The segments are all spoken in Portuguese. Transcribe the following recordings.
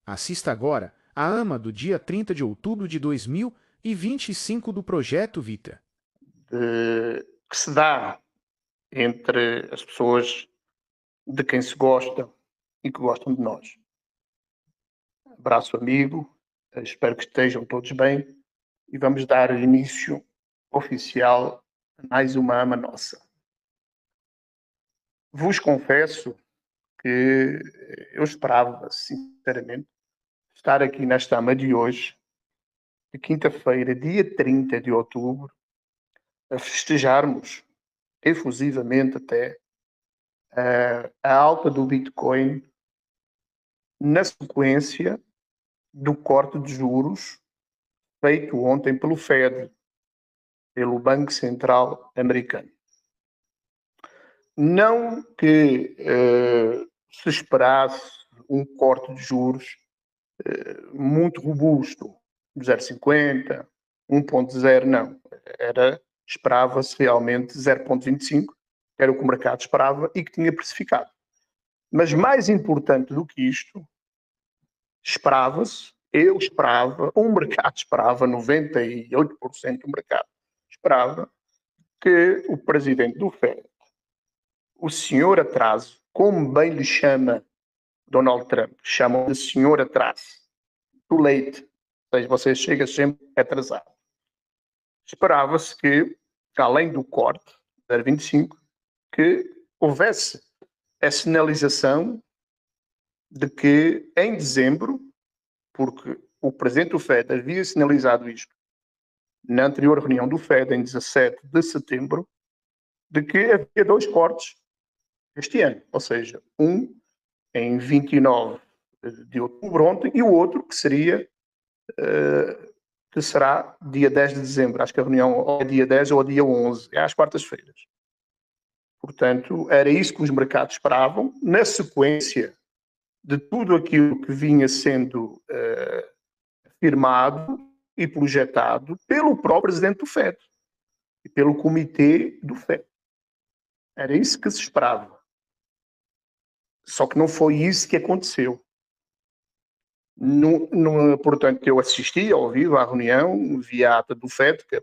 Assista agora a AMA do dia 30 de outubro de 2025 do Projeto Vita. Que se dá entre as pessoas de quem se gosta e que gostam de nós. Abraço amigo, espero que estejam todos bem e vamos dar início oficial a mais uma AMA nossa. Vos confesso que eu esperava, sinceramente, estar aqui nesta AMA de hoje, de quinta-feira, dia 30 de outubro, a festejarmos efusivamente até a alta do Bitcoin na sequência do corte de juros feito ontem pelo Fed, pelo Banco Central americano. Não que se esperasse um corte de juros muito robusto, 0,50, 1,0, não. Esperava-se realmente 0,25, que era o que o mercado esperava e que tinha precificado. Mas mais importante do que isto, eu esperava, o mercado esperava, 98% do mercado esperava, que o presidente do Fed, o senhor atraso, como bem lhe chama Donald Trump, chamam de senhor atraso, do leite, ou seja, você chega sempre atrasado. Esperava-se que, além do corte, 0,25, que houvesse a sinalização de que em dezembro, porque o presidente do Fed havia sinalizado isto na anterior reunião do Fed, em 17 de setembro, de que havia dois cortes este ano, ou seja, um em 29 de outubro ontem e o outro que seria que será dia 10 de dezembro. Acho que a reunião ou é dia 10 ou dia 11, é às quartas-feiras. Portanto, era isso que os mercados esperavam, na sequência de tudo aquilo que vinha sendo afirmado e projetado pelo próprio presidente do FED e pelo comitê do FED. Era isso que se esperava. Só que não foi isso que aconteceu. Portanto, eu assisti ao vivo à reunião, vi a ata do FED, que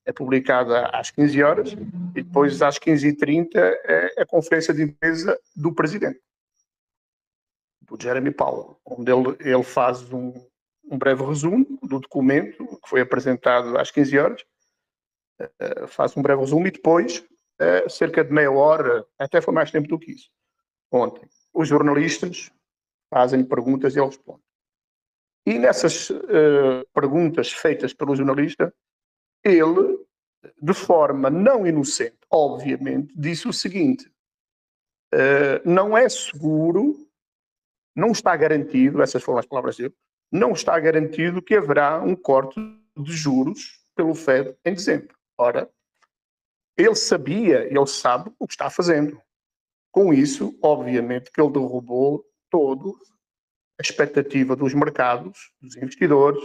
é publicada às 15 horas, e depois às 15h30 é a conferência de imprensa do presidente, do Jeremy Powell, onde ele faz um breve resumo do documento que foi apresentado às 15 horas, faz um breve resumo e depois, cerca de meia hora, até foi mais tempo do que isso, ontem, os jornalistas fazem perguntas e ele responde. E nessas perguntas feitas pelo jornalista, ele, de forma não inocente, obviamente, disse o seguinte: não é seguro, não está garantido, essas foram as palavras dele, não está garantido que haverá um corte de juros pelo Fed em dezembro. Ora, ele sabia, ele sabe o que está fazendo. Com isso, obviamente, que ele derrubou todo a expectativa dos mercados, dos investidores,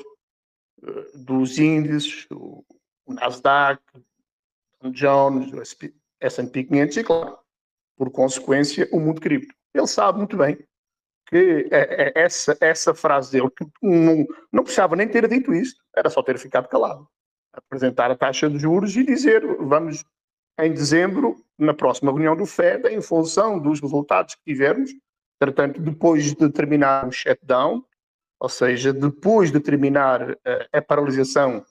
dos índices, o Nasdaq, o Jones, o S&P 500 e, claro, por consequência, o mundo cripto. Ele sabe muito bem que essa frase dele, que não precisava nem ter dito isso, era só ter ficado calado. Apresentar a taxa de juros e dizer, vamos, em dezembro, na próxima reunião do FED, em função dos resultados que tivermos, portanto, depois de terminar o shutdown, ou seja, depois de terminar a paralisação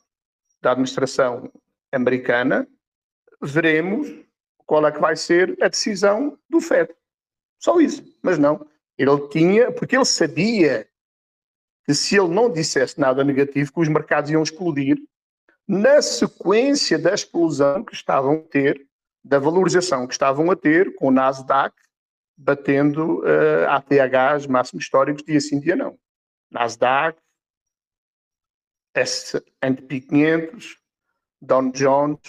da administração americana, veremos qual é que vai ser a decisão do FED. Só isso. Mas não. Porque ele sabia que se ele não dissesse nada negativo, que os mercados iam explodir na sequência da explosão que estavam a ter, da valorização que estavam a ter, com o Nasdaq batendo ATHs máximos históricos dia sim, dia não. Nasdaq, S&P 500, Dow Jones,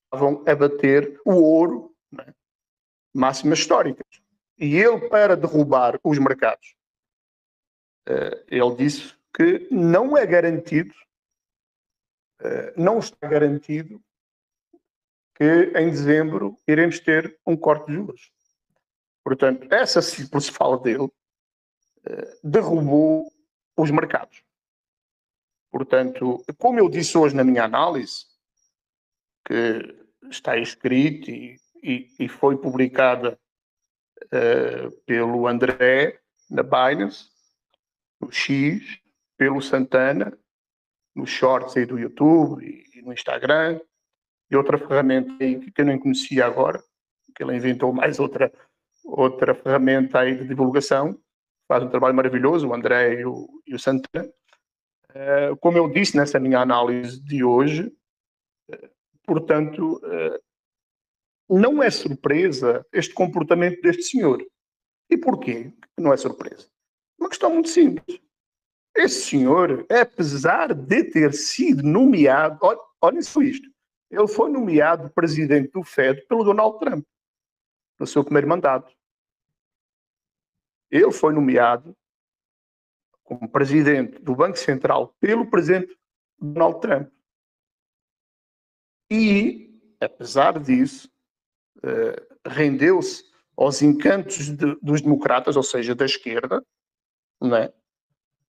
estavam a bater o ouro, né? Máximas históricas. E ele, para derrubar os mercados, ele disse que não é garantido, não está garantido que em dezembro iremos ter um corte de juros. Portanto, essa simples fala dele derrubou os mercados. Portanto, como eu disse hoje na minha análise, que está escrito e foi publicada pelo André na Binance, no X, pelo Santana, nos shorts aí do YouTube e no Instagram, e outra ferramenta aí que eu nem conhecia agora, que ele inventou mais outra ferramenta aí de divulgação, faz um trabalho maravilhoso, o André e o Santana. Como eu disse nessa minha análise de hoje, portanto, não é surpresa este comportamento deste senhor. E porquê não é surpresa? Uma questão muito simples. Esse senhor, apesar de ter sido nomeado, olhem só isto, ele foi nomeado presidente do Fed pelo Donald Trump, no seu primeiro mandato. Ele foi nomeado como presidente do Banco Central pelo presidente Donald Trump. E, apesar disso, rendeu-se aos encantos dos democratas, ou seja, da esquerda, não é?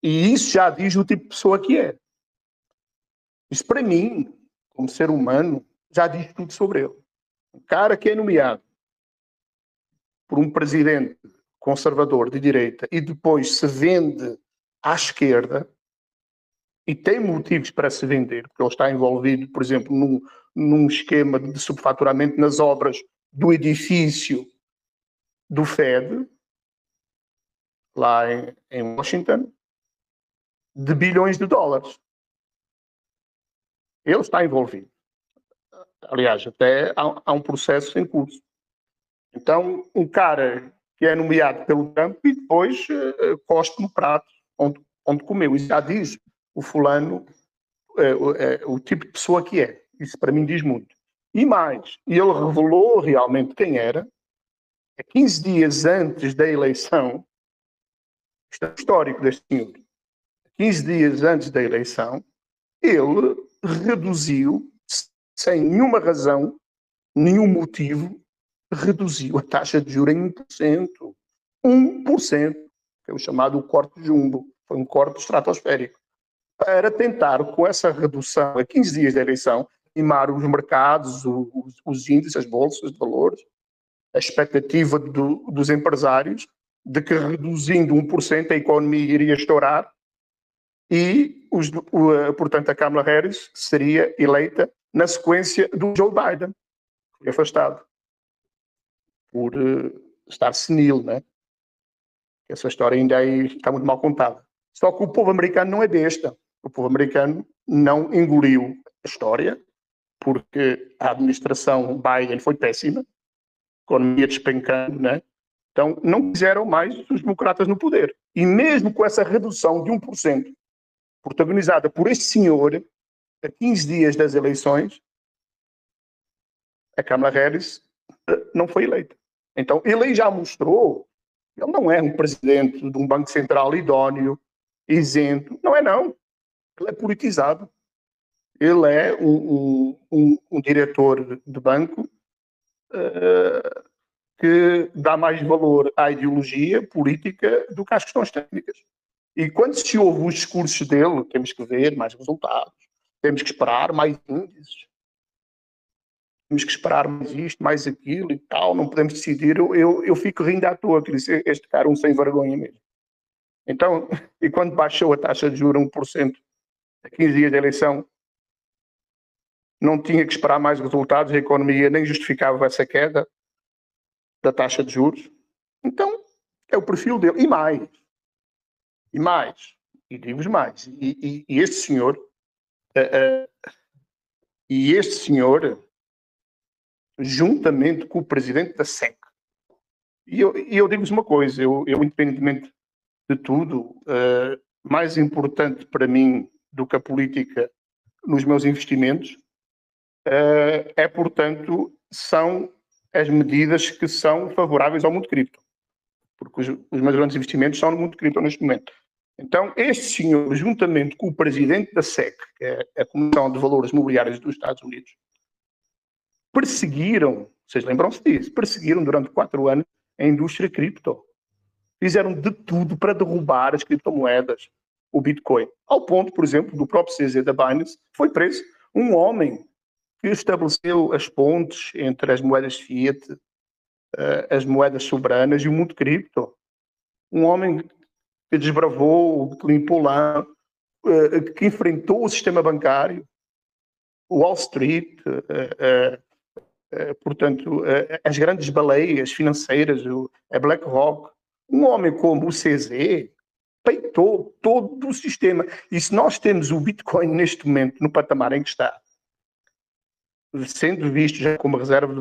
E isso já diz o tipo de pessoa que é. Isso, para mim, como ser humano, já diz tudo sobre ele. Um cara que é nomeado por um presidente conservador de direita e depois se vende à esquerda e tem motivos para se vender, porque ele está envolvido, por exemplo, num esquema de subfaturamento nas obras do edifício do Fed, lá em Washington, de bilhões de dólares. Ele está envolvido. Aliás, até há um processo em curso. Então, um cara que é nomeado pelo Trump e depois cospe no prato onde comeu. Isso já diz o fulano, o tipo de pessoa que é. Isso para mim diz muito. E mais, ele revelou realmente quem era, 15 dias antes da eleição, isto é o histórico deste senhor, 15 dias antes da eleição, ele reduziu, sem nenhuma razão, nenhum motivo, reduziu a taxa de juros em 1%. 1%, que é o chamado corte jumbo, foi um corte estratosférico, para tentar, com essa redução a 15 dias da eleição, animar os mercados, os índices, as bolsas de valores, a expectativa dos empresários de que reduzindo 1% a economia iria estourar e, portanto, a Kamala Harris seria eleita na sequência do Joe Biden, que foi afastado por estar senil, né? Essa história ainda aí está muito mal contada. Só que o povo americano não é besta. O povo americano não engoliu a história, porque a administração Biden foi péssima, a economia despencando, né? Então não quiseram mais os democratas no poder. E mesmo com essa redução de 1%, protagonizada por este senhor, a 15 dias das eleições, a Kamala Harris não foi eleita. Então ele aí já mostrou, ele não é um presidente de um banco central idóneo, isento, não é não. Ele é politizado. Ele é um diretor de banco que dá mais valor à ideologia política do que às questões técnicas. E quando se ouve os discursos dele, temos que ver mais resultados, temos que esperar mais índices, temos que esperar mais isto, mais aquilo e tal, não podemos decidir. Eu fico rindo à toa, que disse, este cara é um sem vergonha mesmo. Então, e quando baixou a taxa de juros a 1% a 15 dias da eleição, não tinha que esperar mais resultados, a economia nem justificava essa queda da taxa de juros. Então, é o perfil dele. E digo-vos mais. E este senhor, juntamente com o presidente da SEC, e eu digo-vos uma coisa, eu independentemente de tudo, mais importante para mim do que a política nos meus investimentos, portanto, são as medidas que são favoráveis ao mundo cripto. Porque os meus grandes investimentos são no mundo cripto neste momento. Então, este senhor, juntamente com o presidente da SEC, que é a Comissão de Valores Mobiliários dos Estados Unidos, perseguiram, vocês lembram-se disso, perseguiram durante 4 anos a indústria cripto. Fizeram de tudo para derrubar as criptomoedas. o Bitcoin. Ao ponto, por exemplo, do próprio CZ da Binance, foi preso um homem que estabeleceu as pontes entre as moedas fiat, as moedas soberanas e o mundo cripto. Um homem que desbravou, que limpou lá, que enfrentou o sistema bancário, o Wall Street, portanto, as grandes baleias financeiras, a BlackRock. Um homem como o CZ peitou todo o sistema. E se nós temos o Bitcoin neste momento no patamar em que está, sendo visto já como reserva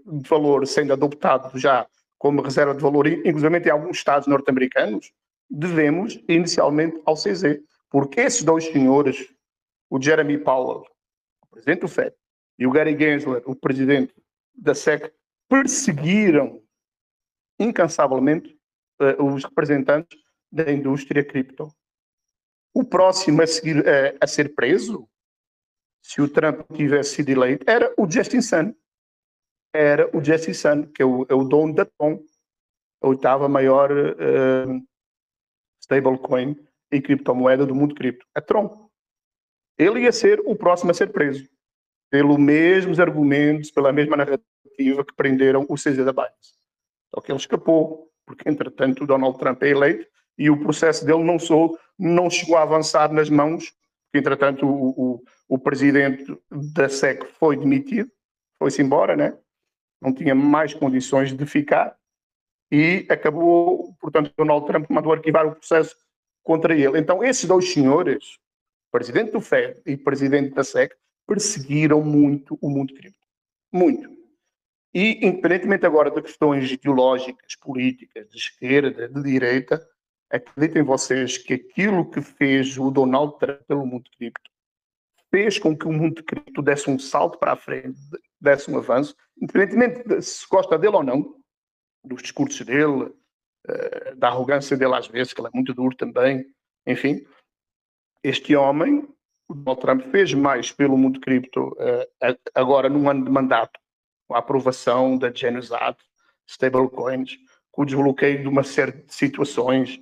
de valor, sendo adoptado já como reserva de valor, inclusive em alguns estados norte-americanos, devemos inicialmente ao CZ. Porque esses dois senhores, o Jeremy Powell, o presidente do FED, e o Gary Gensler, o presidente da SEC, perseguiram incansavelmente os representantes da indústria cripto. O próximo a seguir a ser preso, se o Trump tivesse sido eleito, era o Justin Sun. Era o Justin Sun, que é o dono da Tron, a oitava maior stablecoin e criptomoeda do mundo cripto. A Tron. Ele ia ser o próximo a ser preso, pelos mesmos argumentos, pela mesma narrativa que prenderam o CZ da Binance. Só que ele escapou, porque entretanto o Donald Trump é eleito e o processo dele não chegou a avançar nas mãos, porque entretanto o presidente da SEC foi demitido, foi-se embora, né? Não tinha mais condições de ficar e acabou, portanto, Donald Trump mandou arquivar o processo contra ele. Então esses dois senhores, presidente do FED e presidente da SEC, perseguiram muito o mundo cripto. Muito. E, independentemente agora de questões ideológicas, políticas, de esquerda, de direita, acreditem vocês que aquilo que fez o Donald Trump pelo mundo cripto fez com que o mundo cripto desse um salto para a frente, desse um avanço, independentemente de se gosta dele ou não, dos discursos dele, da arrogância dele às vezes, que ele é muito duro também, enfim. Este homem, o Donald Trump, fez mais pelo mundo cripto agora num ano de mandato, com a aprovação da Genius Act, stablecoins, com o desbloqueio de uma série de situações,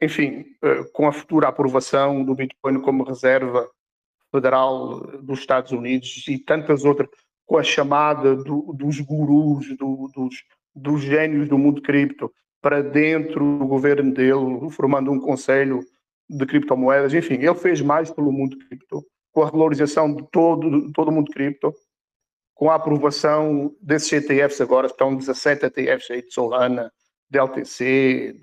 enfim, com a futura aprovação do Bitcoin como reserva federal dos Estados Unidos e tantas outras, com a chamada dos gurus, dos génios do mundo cripto para dentro do governo dele, formando um conselho de criptomoedas. Enfim, ele fez mais pelo mundo cripto, com a regularização de todo o mundo cripto, com a aprovação desses ETFs agora, estão 17 ETFs aí de Solana, de LTC,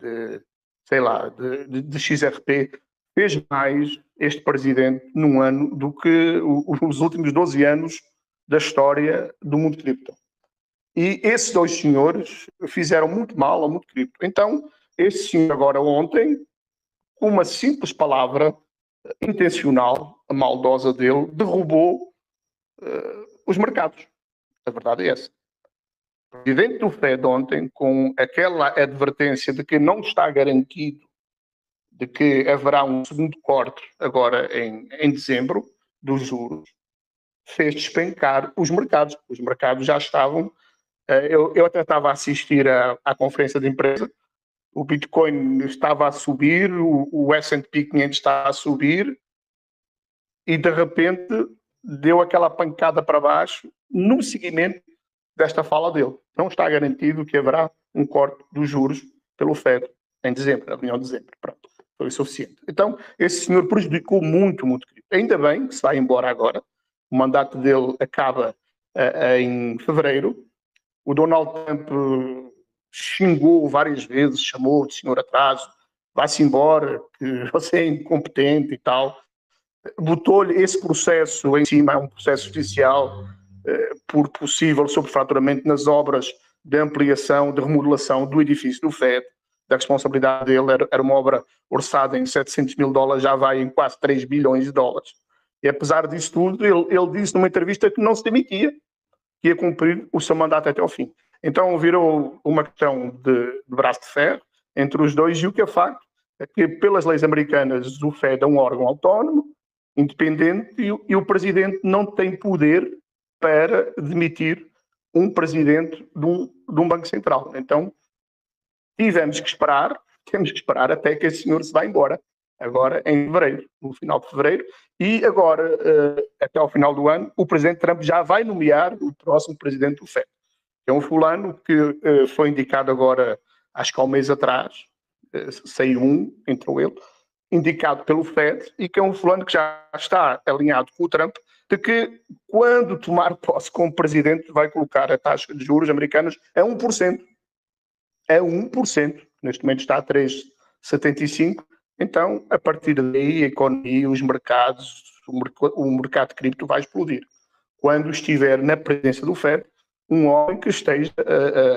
de XRP, fez mais este presidente num ano do que os últimos 12 anos da história do mundo cripto. E esses dois senhores fizeram muito mal ao mundo cripto. Então, esse senhor agora ontem, com uma simples palavra intencional, a maldosa dele, derrubou os mercados. A verdade é essa. O presidente do FED ontem, com aquela advertência de que não está garantido de que haverá um segundo corte agora em dezembro dos juros, fez despencar os mercados. Os mercados já estavam... Eu até estava a assistir à conferência de imprensa, o Bitcoin estava a subir, o S&P 500 está a subir e de repente deu aquela pancada para baixo no seguimento desta fala dele. Não está garantido que haverá um corte dos juros pelo FED em dezembro, na reunião de dezembro. Pronto, foi o suficiente. Então, esse senhor prejudicou muito, muito. Ainda bem que se vai embora agora. O mandato dele acaba em fevereiro. O Donald Trump xingou várias vezes, chamou de senhor atraso, vai-se embora, que você é incompetente e tal. Botou-lhe esse processo em cima, é um processo judicial por possível sobrefaturamento nas obras de ampliação, de remodelação do edifício do FED. Da responsabilidade dele era uma obra orçada em $700 mil, já vai em quase 3 bilhões de dólares. E apesar disso tudo, ele disse numa entrevista que não se demitia, que ia cumprir o seu mandato até ao fim. Então virou uma questão de braço de ferro entre os dois, e o que é facto é que, pelas leis americanas, o FED é um órgão autónomo, independente, e o presidente não tem poder para demitir um presidente de um banco central. Então temos que esperar até que esse senhor se vá embora. agora em fevereiro, no final de fevereiro, e agora, até ao final do ano, o presidente Trump já vai nomear o próximo presidente do FED. É um fulano que foi indicado agora, acho que há um mês atrás, saiu entrou ele, indicado pelo FED, e que é um fulano que já está alinhado com o Trump, de que quando tomar posse como presidente vai colocar a taxa de juros americanos a 1%. É 1%. Neste momento está a 3,75%. Então, a partir daí, a economia, os mercados, o mercado de cripto vai explodir. Quando estiver na presença do FED, um homem que esteja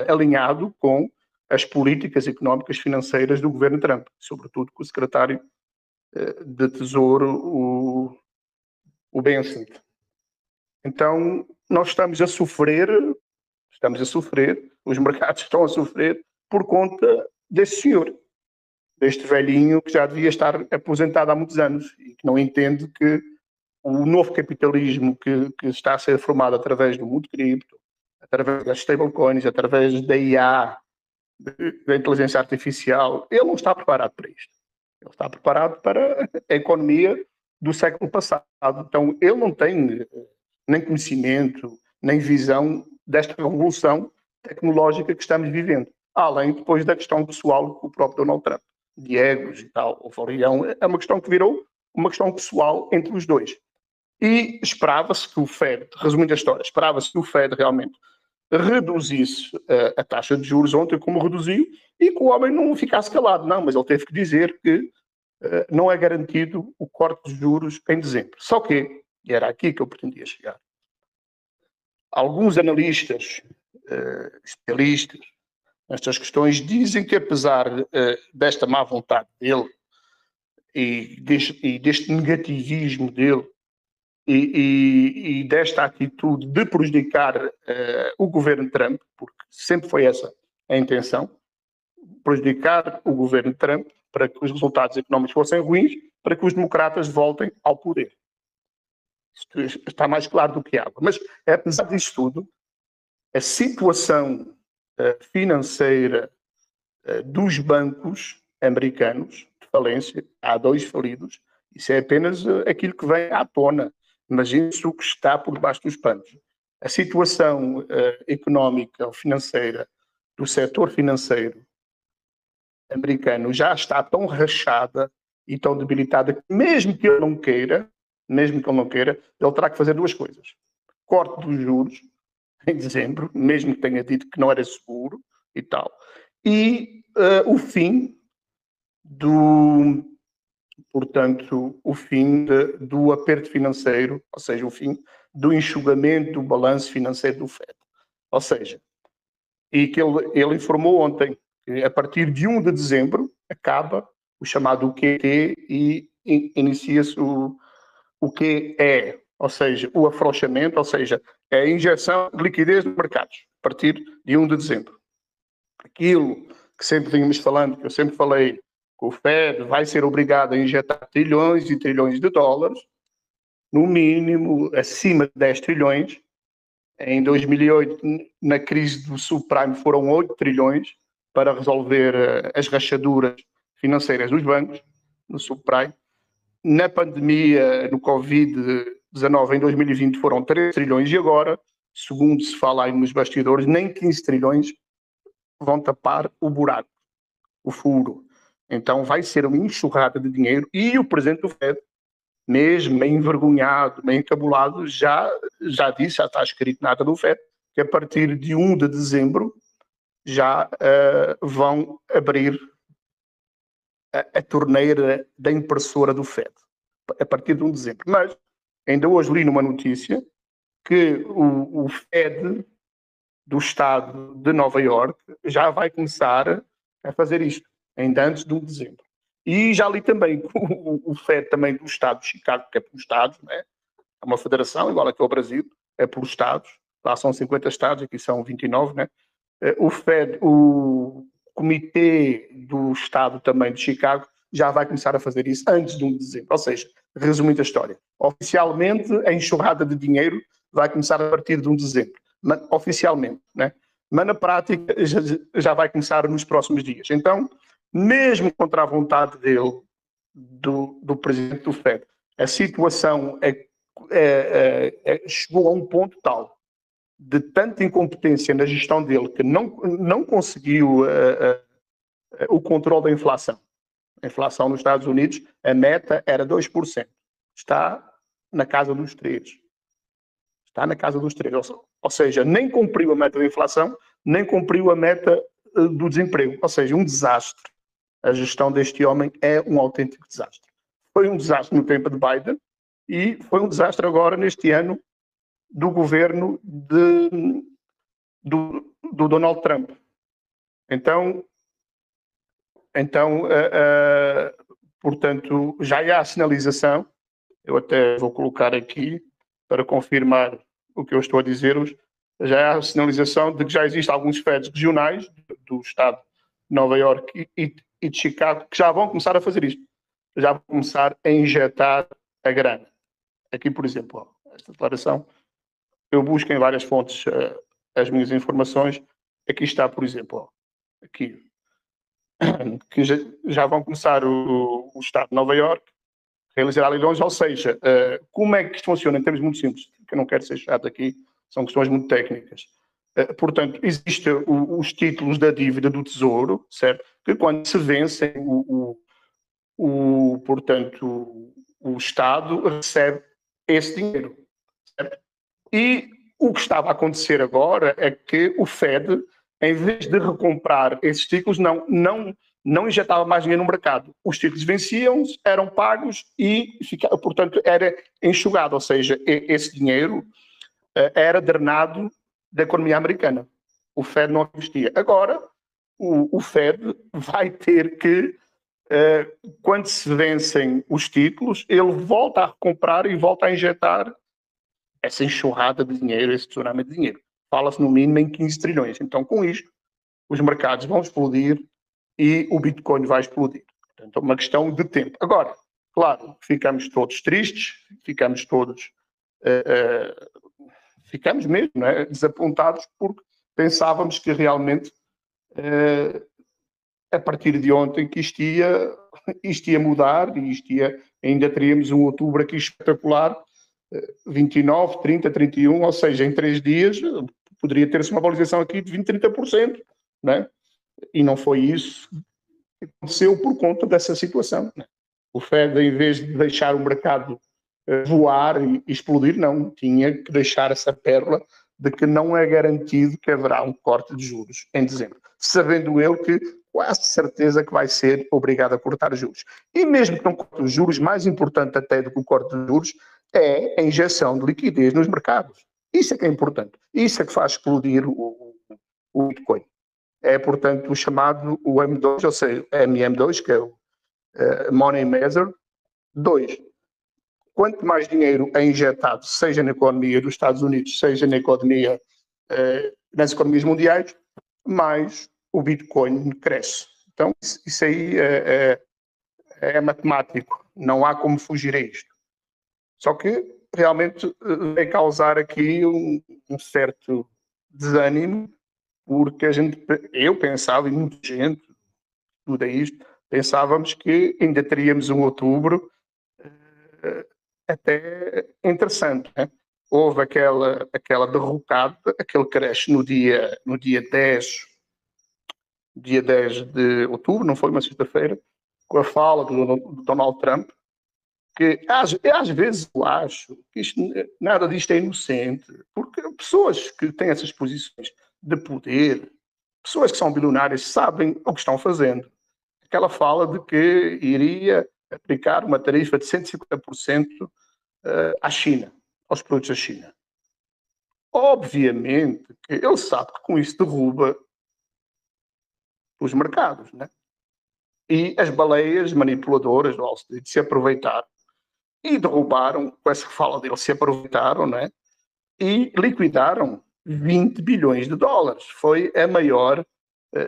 alinhado com as políticas económicas financeiras do governo Trump, sobretudo com o secretário de Tesouro, o Bensent. Então, nós estamos a sofrer, os mercados estão a sofrer por conta desse senhor, deste velhinho que já devia estar aposentado há muitos anos e que não entende que o novo capitalismo que está a ser formado através do mundo cripto, através das stablecoins, através da IA, da inteligência artificial, ele não está preparado para isto. Ele está preparado para a economia do século passado. Então, ele não tem nem conhecimento, nem visão desta revolução tecnológica que estamos vivendo. Além, depois, da questão pessoal com o próprio Donald Trump, de egos e tal. É uma questão que virou uma questão pessoal entre os dois. E esperava-se que o Fed, resumindo a história, esperava-se que o Fed realmente reduzisse a taxa de juros ontem, como reduziu, e que o homem não ficasse calado. Não, mas ele teve que dizer que não é garantido o corte de juros em dezembro. Só que, e era aqui que eu pretendia chegar, alguns analistas, especialistas, nestas questões, dizem que apesar desta má vontade dele e deste negativismo dele e desta atitude de prejudicar o governo Trump, porque sempre foi essa a intenção, prejudicar o governo Trump para que os resultados económicos fossem ruins, para que os democratas voltem ao poder. Isto está mais claro do que água. Mas, apesar disso tudo, a situação financeira dos bancos americanos de falência, há 2 falidos, isso é apenas aquilo que vem à tona. Imagine-se o que está por debaixo dos panos. A situação económica ou financeira do setor financeiro americano já está tão rachada e tão debilitada que mesmo que ele não queira, ele terá que fazer 2 coisas. Corte dos juros em dezembro, mesmo que tenha dito que não era seguro e tal. E o fim do aperto financeiro, ou seja, o fim do enxugamento do balanço financeiro do FED. Ou seja, e que ele informou ontem que a partir de 1 de dezembro acaba o chamado QT e inicia-se o QE, ou seja, o afrouxamento, ou seja, a injeção de liquidez nos mercados, a partir de 1 de dezembro. Aquilo que sempre vínhamos falando, que eu sempre falei, que o FED vai ser obrigado a injetar trilhões e trilhões de dólares, no mínimo acima de 10 trilhões. Em 2008, na crise do subprime, foram 8 trilhões para resolver as rachaduras financeiras dos bancos, no subprime. Na pandemia, no Covid-19, em 2020, foram 3 trilhões e agora, segundo se fala aí nos bastidores, nem 15 trilhões vão tapar o buraco, o furo. Então vai ser uma enxurrada de dinheiro e o presidente do FED, mesmo meio envergonhado, meio encabulado, já disse, já está escrito na ata do FED, que a partir de 1 de dezembro já vão abrir a torneira da impressora do FED, a partir de 1 de dezembro. Mas ainda hoje li numa notícia que o FED do estado de Nova Iorque já vai começar a fazer isto, ainda antes de 1 de dezembro. E já li também que o FED também do estado de Chicago, que é por estados, né? É uma federação, igual aqui ao Brasil, é por estados, lá são 50 estados, aqui são 29, né? O FED, o comitê do estado também de Chicago, já vai começar a fazer isso antes de 1 de dezembro. Ou seja, resumindo a história, oficialmente a enxurrada de dinheiro vai começar a partir de 1 de dezembro, oficialmente, né? Mas na prática já vai começar nos próximos dias. Então, mesmo contra a vontade dele, do presidente do FED. A situação chegou a um ponto tal de tanta incompetência na gestão dele que não conseguiu o controle da inflação. A inflação nos Estados Unidos, a meta era 2%. Está na casa dos 3%. Está na casa dos 3%. Ou seja, nem cumpriu a meta da inflação, nem cumpriu a meta do desemprego. Ou seja, um desastre. A gestão deste homem é um autêntico desastre. Foi um desastre no tempo de Biden e foi um desastre agora, neste ano, do governo do Donald Trump. Então, portanto, já há a sinalização, eu até vou colocar aqui para confirmar o que eu estou a dizer-vos, já há a sinalização de que já existem alguns FEDs regionais do estado de Nova Iorque e de Chicago que já vão começar a fazer isto. Já vão começar a injetar a grana. Aqui, por exemplo, esta declaração, eu busco em várias fontes as minhas informações. Aqui está, por exemplo, aqui, que já vão começar o estado de Nova Iorque a realizar leilões, ou seja, como é que isto funciona em termos muito simples, que eu não quero ser chato aqui, são questões muito técnicas. Portanto, existem os títulos da dívida do Tesouro, certo? Que quando se vencem, portanto, o Estado recebe esse dinheiro, certo? E o que estava a acontecer agora é que o FED, em vez de recomprar esses títulos, não injetava mais dinheiro no mercado. Os títulos venciam-se, eram pagos e, portanto, era enxugado. Ou seja, esse dinheiro era drenado da economia americana. O FED não investia. Agora, o FED vai ter que, quando se vencem os títulos, ele volta a recomprar e volta a injetar essa enxurrada de dinheiro, esse tsunami de dinheiro. Fala-se no mínimo em 15 trilhões. Então, com isto, os mercados vão explodir e o Bitcoin vai explodir. Portanto, é uma questão de tempo. Agora, claro, ficamos todos tristes, ficamos todos... ficamos mesmo, não é? Desapontados, porque pensávamos que realmente, a partir de ontem, que isto ia mudar e ainda teríamos um outubro aqui espetacular, 29, 30, 31, ou seja, em 3 dias poderia ter-se uma valorização aqui de 20, 30%, não é? E não foi isso que aconteceu por conta dessa situação. Não é? O FED, em vez de deixar o mercado voar e explodir, não, tinha que deixar essa pérola de que não é garantido que haverá um corte de juros em dezembro, sabendo ele que quase certeza que vai ser obrigado a cortar juros. E mesmo que não corte os juros, mais importante até do que o corte de juros é a injeção de liquidez nos mercados. Isso é que é importante. Isso é que faz explodir o Bitcoin. É, portanto, o chamado o M2, ou seja, MM2, que é o Money Measure 2. Quanto mais dinheiro é injetado, seja na economia dos Estados Unidos, seja na economia, nas economias mundiais, mais o Bitcoin cresce. Então, isso aí é matemático. Não há como fugir a isto. Só que, realmente, vai causar aqui um certo desânimo, porque eu pensava, e muita gente, tudo isto, pensávamos que ainda teríamos um outubro até interessante, né? Houve aquela derrocada, aquele crash no dia 10 de outubro, não foi uma sexta-feira, com a fala do Donald Trump, que às vezes eu acho que nada disto é inocente, porque pessoas que têm essas posições de poder, pessoas que são bilionárias, sabem o que estão fazendo. Aquela fala de que iria aplicar uma tarifa de 150% à China, aos produtos da China. Obviamente que ele sabe que com isso derruba os mercados, né? E as baleias manipuladoras do Wall Street se aproveitaram e derrubaram, com essa fala dele, se aproveitaram, né? E liquidaram 20 bilhões de dólares. Foi a maior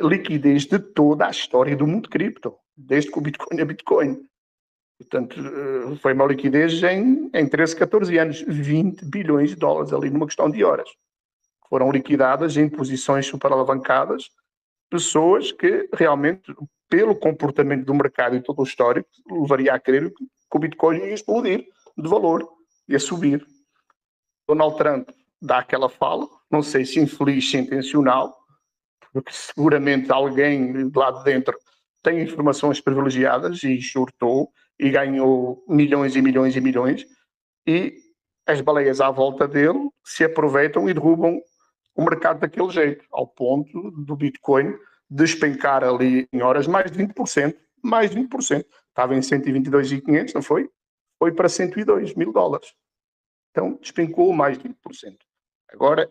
liquidez de toda a história do mundo cripto, desde que o Bitcoin é Bitcoin. Portanto, foi uma liquidez em 13, 14 anos, 20 bilhões de dólares ali numa questão de horas. Foram liquidadas em posições super alavancadas pessoas que realmente, pelo comportamento do mercado e todo o histórico, levaria a crer que o Bitcoin ia explodir de valor, ia subir. Donald Trump dá aquela fala, não sei se infeliz, se intencional, porque seguramente alguém lá de dentro tem informações privilegiadas e surtou e ganhou milhões e milhões e milhões, e as baleias à volta dele se aproveitam e derrubam o mercado daquele jeito, ao ponto do Bitcoin despencar ali em horas mais de 20%, mais de 20%. Estava em 122.500, não foi? Foi para 102 mil dólares. Então, despencou mais de 20%. Agora,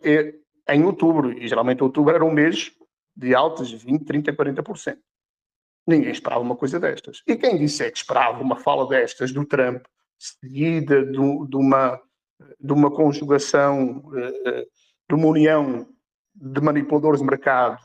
em outubro, e geralmente outubro era um mês de altas de 20%, 30%, 40%. Ninguém esperava uma coisa destas. E quem disser que esperava uma fala destas do Trump, seguida de uma conjugação, de uma união de manipuladores de mercado,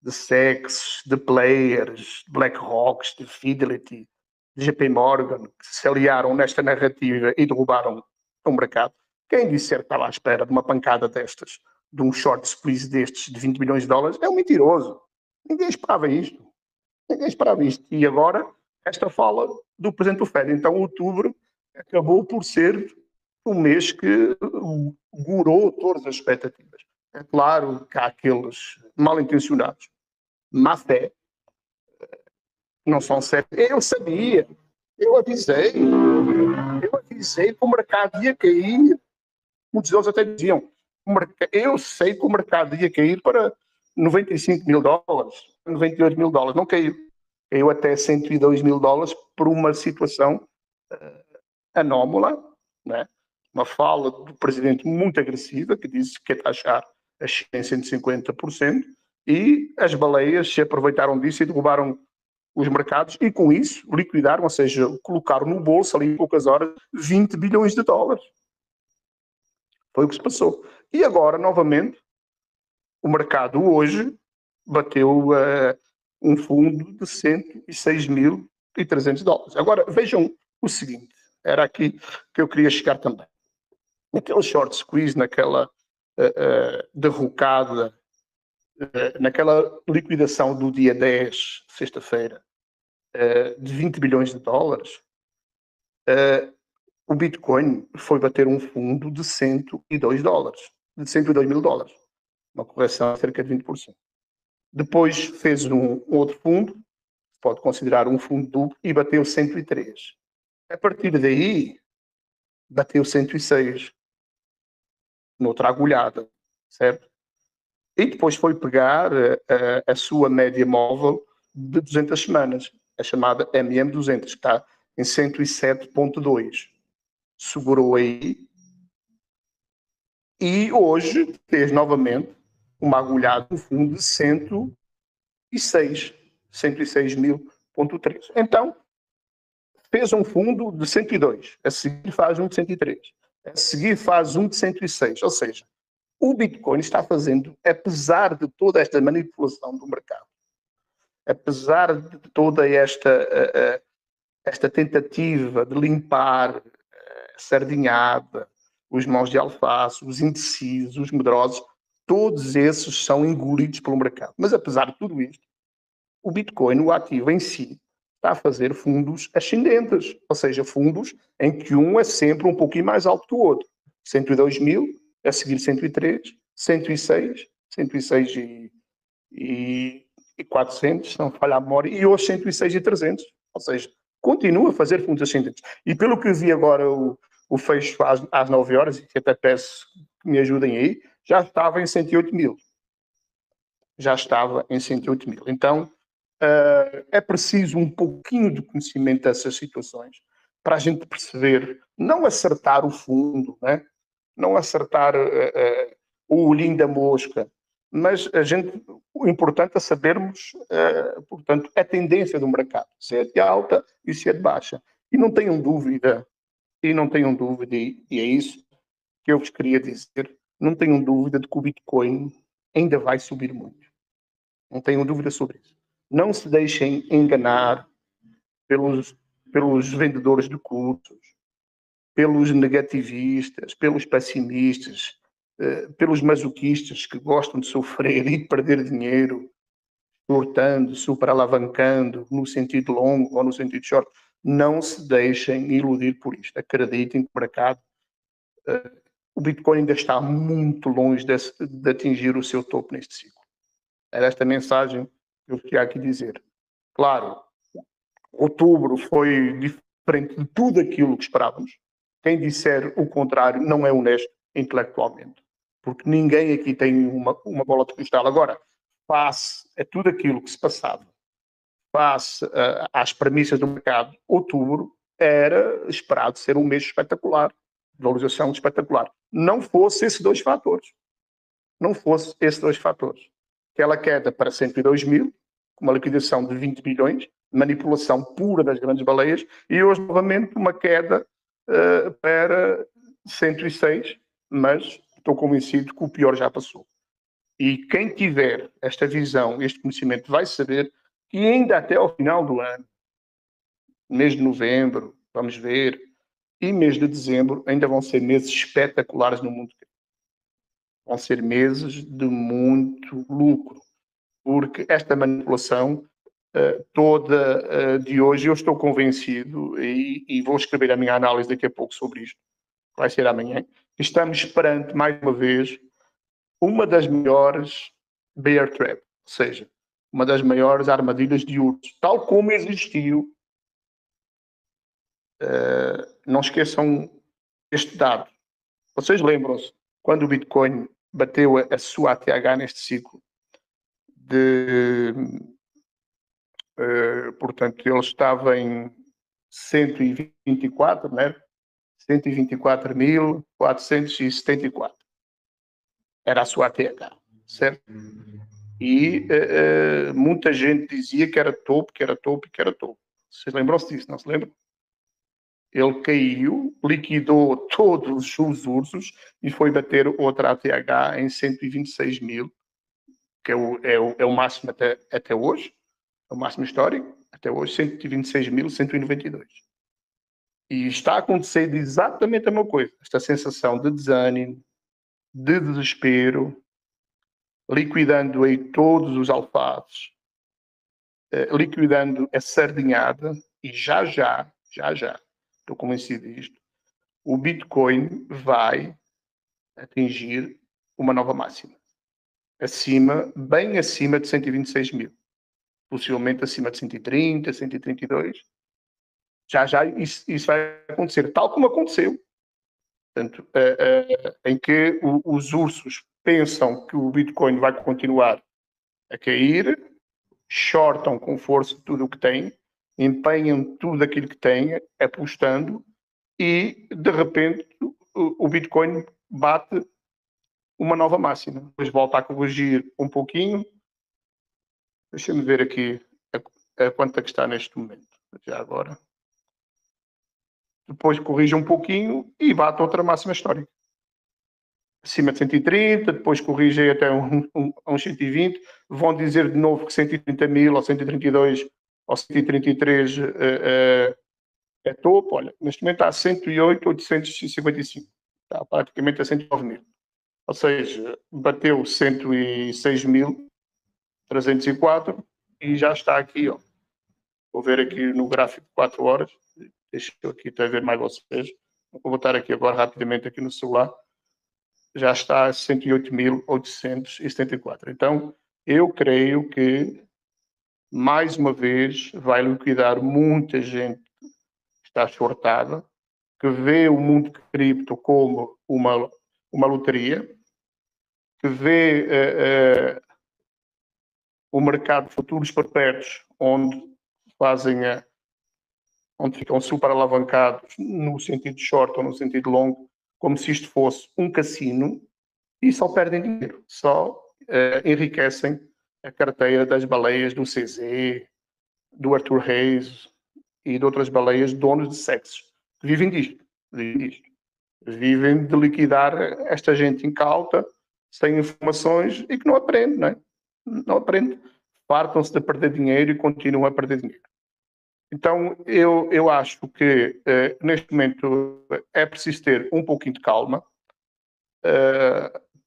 de SEX, de players, de BlackRock, de Fidelity, de JP Morgan, que se aliaram nesta narrativa e derrubaram o mercado. Quem disser que estava à espera de uma pancada destas, de um short squeeze destes de 20 milhões de dólares, é um mentiroso. Ninguém esperava isto. Ninguém esperava isto. E agora, esta fala do Presidente do Fed. Então, outubro acabou por ser um mês que gorou todas as expectativas. É claro que há aqueles mal intencionados, má fé, não são sérios. Eu sabia, eu avisei que o mercado ia cair. Muitos deles até diziam, eu sei que o mercado ia cair para 95 mil dólares, 98 mil dólares, não caiu. Caiu até 102 mil dólares por uma situação anómala, né? Uma fala do presidente muito agressiva, que disse que ia taxar a China em 150%, e as baleias se aproveitaram disso e derrubaram os mercados, e com isso liquidaram, ou seja, colocaram no bolso ali em poucas horas 20 bilhões de dólares. Foi o que se passou. E agora, novamente, o mercado hoje bateu um fundo de 106.300 dólares. Agora, vejam o seguinte, era aqui que eu queria chegar também. Naquele short squeeze, naquela derrocada, naquela liquidação do dia 10, sexta-feira, de 20 bilhões de dólares, o Bitcoin foi bater um fundo de 102 dólares, de 102 mil dólares, uma correção de cerca de 20%. Depois fez um outro fundo, pode considerar um fundo duplo, e bateu 103. A partir daí, bateu 106, noutra agulhada, certo? E depois foi pegar a sua média móvel de 200 semanas, a chamada MM200, que está em 107.2. Segurou aí e hoje fez novamente uma agulhada no fundo de 106.3. Então, fez um fundo de 102, a seguir faz um de 103, a seguir faz um de 106, ou seja, o Bitcoin está fazendo, apesar de toda esta manipulação do mercado, apesar de toda esta tentativa de limpar a sardinhada, os mãos de alface, os indecisos, os medrosos, todos esses são engolidos pelo mercado. Mas apesar de tudo isto, o Bitcoin, o ativo em si, está a fazer fundos ascendentes, ou seja, fundos em que um é sempre um pouquinho mais alto que o outro. 102 mil, a seguir 103, 106, 106 e 400, se não falha a memória, e hoje 106 e 300, ou seja, continua a fazer fundos ascendentes. E pelo que eu vi agora o fecho às 9 horas, e até peço que me ajudem aí, já estava em 108 mil. Já estava em 108 mil. Então, é preciso um pouquinho de conhecimento dessas situações para a gente perceber, não acertar o fundo, né? Não acertar o olhinho da mosca, mas o importante é sabermos, portanto, a tendência do mercado, se é de alta e se é de baixa. E não tenham dúvida, e é isso que eu vos queria dizer, não tenham dúvida de que o Bitcoin ainda vai subir muito. Não tenham dúvida sobre isso. Não se deixem enganar pelos vendedores de cursos, pelos negativistas, pelos pessimistas, pelos masoquistas que gostam de sofrer e de perder dinheiro, exportando, superalavancando no sentido longo ou no sentido short, não se deixem iludir por isto. Acreditem que o mercado, o Bitcoin ainda está muito longe de atingir o seu topo neste ciclo. Era esta mensagem que eu queria aqui dizer. Claro, outubro foi diferente de tudo aquilo que esperávamos. Quem disser o contrário não é honesto intelectualmente, porque ninguém aqui tem uma bola de cristal. Agora, face a tudo aquilo que se passava, face às premissas do mercado, outubro era esperado ser um mês espetacular, de valorização espetacular. Não fosse esses dois fatores. Aquela queda para 102 mil, com uma liquidação de 20 bilhões, manipulação pura das grandes baleias, e hoje, novamente, uma queda para 106, mas estou convencido que o pior já passou. E quem tiver esta visão, este conhecimento, vai saber que ainda até ao final do ano, mês de novembro, vamos ver, e mês de dezembro, ainda vão ser meses espetaculares no mundo. Vão ser meses de muito lucro, porque esta manipulação toda de hoje, eu estou convencido, e vou escrever a minha análise daqui a pouco sobre isto, vai ser amanhã, estamos perante, mais uma vez, uma das maiores bear trap, ou seja, uma das maiores armadilhas de urso, tal como existiu. Não esqueçam este dado. Vocês lembram-se quando o Bitcoin bateu a sua ATH neste ciclo? Portanto, ele estava em 124, né? 124.474. Era a sua ATH, certo? E muita gente dizia que era topo, que era topo e que era topo. Vocês lembram-se disso, não se lembram? Ele caiu, liquidou todos os ursos e foi bater outra ATH em 126 mil, que é o máximo até hoje, é o máximo histórico, até hoje, 126.192. E está a acontecer exatamente a mesma coisa. Esta sensação de desânimo, de desespero, liquidando aí todos os alfaces, liquidando a sardinhada, e já, estou convencido disto, o Bitcoin vai atingir uma nova máxima. Bem acima de 126 mil. Possivelmente acima de 130, 132. Já isso vai acontecer, tal como aconteceu. Portanto, em que os ursos pensam que o Bitcoin vai continuar a cair, shortam com força tudo o que têm, empenham tudo aquilo que têm, apostando, e de repente o Bitcoin bate uma nova máxima. Depois volta a corrigir um pouquinho. Deixa-me ver aqui a quanto é que está neste momento, já agora. Depois corrige um pouquinho e bate outra máxima histórica. Acima de 130, depois corrige até uns 120. Vão dizer de novo que 130 mil ou 132 ou 133 é topo. Olha, neste momento está a 108.855. Está praticamente a 109 mil. Ou seja, bateu 106.304 e já está aqui, ó. Vou ver aqui no gráfico de 4 horas. Deixa eu aqui até ver mais vocês. Vou botar aqui agora rapidamente aqui no celular. Já está a 108.874. Então, eu creio que, mais uma vez, vai liquidar muita gente que está shortada, que vê o mundo cripto como uma loteria, que vê o mercado de futuros perpétuos, onde ficam super alavancados no sentido short ou no sentido longo, como se isto fosse um cassino, e só perdem dinheiro, só enriquecem a carteira das baleias do CZ, do Arthur Hayes e de outras baleias donos de sexos, que vivem disto. Vivem de liquidar esta gente incauta, sem informações e que não aprende, não é? Não aprende. Fartam-se de perder dinheiro e continuam a perder dinheiro. Então, eu acho que neste momento é preciso ter um pouquinho de calma,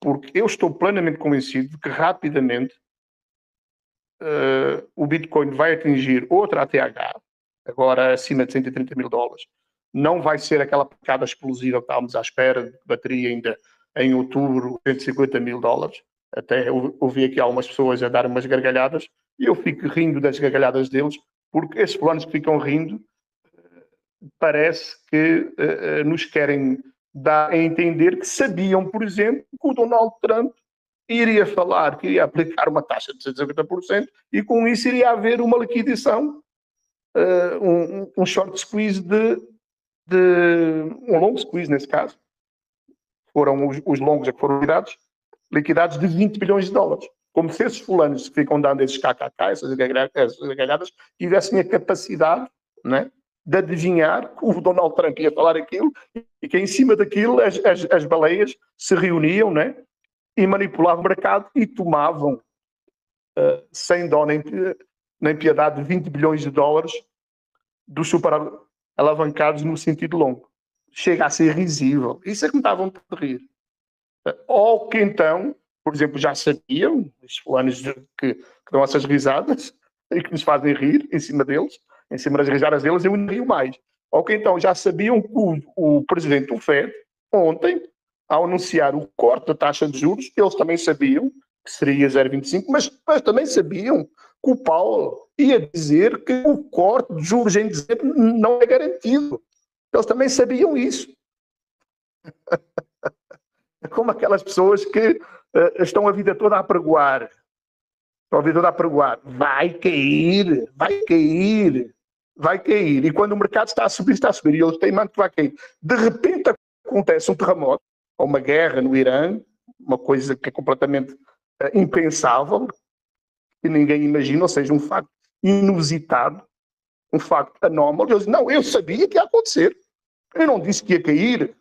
porque eu estou plenamente convencido de que rapidamente o Bitcoin vai atingir outra ATH, agora acima de 130 mil dólares. Não vai ser aquela picada explosiva que estávamos à espera, de bateria ainda em outubro, 150 mil dólares. Até eu ouvi aqui algumas pessoas a dar umas gargalhadas, e eu fico rindo das gargalhadas deles, porque esses planos que ficam rindo, parece que nos querem dar a entender que sabiam, por exemplo, que o Donald Trump iria falar que iria aplicar uma taxa de 150% e com isso iria haver uma liquidação, um short squeeze um long squeeze nesse caso. Foram os longos que foram liquidados de 20 bilhões de dólares. Como se esses fulanos que ficam dando esses kkk, essas galhadas, tivessem a capacidade, né, de adivinhar que o Donald Trump ia falar aquilo e que em cima daquilo as baleias se reuniam, né, e manipulavam o mercado e tomavam, sem dó nem piedade, 20 bilhões de dólares dos super alavancados no sentido longo. Chega a ser risível. Isso é que me dá vontade de rir. Ou que então, por exemplo, já sabiam, os fulanos que dão essas risadas e que nos fazem rir em cima deles, em cima das risadas deles, eu ainda rio mais. Ou que então já sabiam que o presidente do FED, ontem, ao anunciar o corte da taxa de juros, eles também sabiam que seria 0,25, mas também sabiam que o Powell ia dizer que o corte de juros em dezembro não é garantido. Eles também sabiam isso. Como aquelas pessoas que estão a vida toda a pregoar. Estão a vida toda a pregoar. Vai cair, vai cair, vai cair. E quando o mercado está a subir, e eles teimam que vai cair. De repente acontece um terremoto, ou uma guerra no Irã, uma coisa que é completamente impensável, que ninguém imagina, ou seja, um facto inusitado, um facto anómalo. Eles dizem, não, eu sabia que ia acontecer. Eu não disse que ia cair.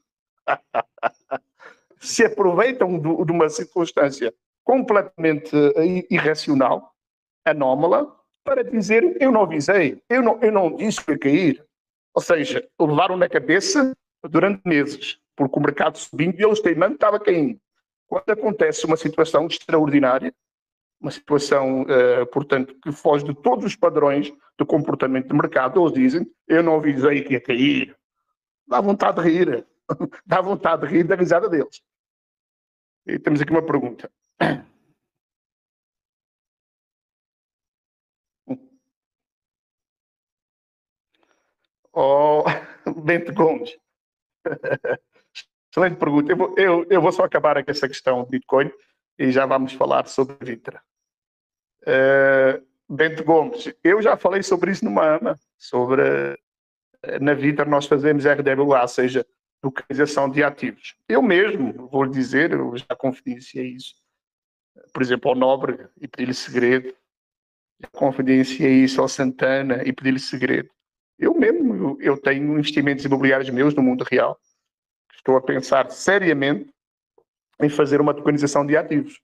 Se aproveitam de uma circunstância completamente irracional, anómala, para dizer, eu não avisei, eu não disse que ia cair. Ou seja, levaram na cabeça durante meses, porque o mercado subindo e eles teimando estava caindo. Quando acontece uma situação extraordinária, uma situação, portanto, que foge de todos os padrões do comportamento de mercado, eles dizem, eu não avisei que ia cair. Dá vontade de rir. Dá vontade de rir da risada deles. E temos aqui uma pergunta. Oh, Bento Gomes. Excelente pergunta. Eu vou só acabar aqui essa questão de Bitcoin e já vamos falar sobre a Vitra. Bento Gomes, eu já falei sobre isso numa AMA, sobre na Vitra nós fazemos RWA, ou seja, localização de ativos. Eu mesmo, vou lhe dizer, eu já confidenciei isso, por exemplo, ao Nóbrega e pedi-lhe segredo, já confidenciei isso ao Santana e pedi-lhe segredo. Eu mesmo, eu tenho investimentos imobiliários meus no mundo real. Estou a pensar seriamente em fazer uma tokenização de ativos.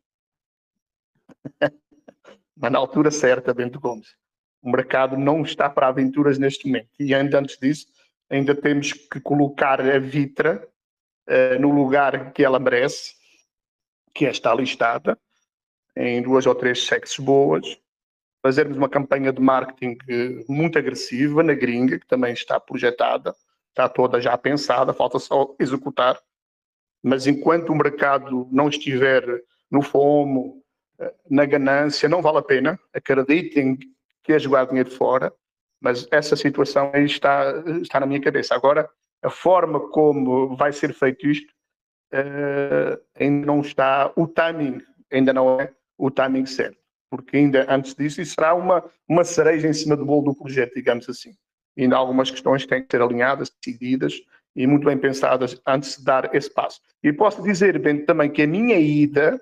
Mas na altura certa, Bento Gomes. O mercado não está para aventuras neste momento. E ainda antes disso, ainda temos que colocar a Vitra no lugar que ela merece, que está listada em 2 ou 3 sexos boas, fazermos uma campanha de marketing muito agressiva na gringa, que também está projetada, está toda já pensada, falta só executar. Mas enquanto o mercado não estiver no FOMO, na ganância, não vale a pena. Acreditem que é jogar dinheiro fora, mas essa situação aí está na minha cabeça. Agora, a forma como vai ser feito isto, ainda não está, o timing ainda não é o timing certo, porque ainda antes disso isso será uma cereja em cima do bolo do projeto, digamos assim. E ainda há algumas questões que têm que ser alinhadas, decididas e muito bem pensadas antes de dar esse passo. E posso dizer bem também que a minha ida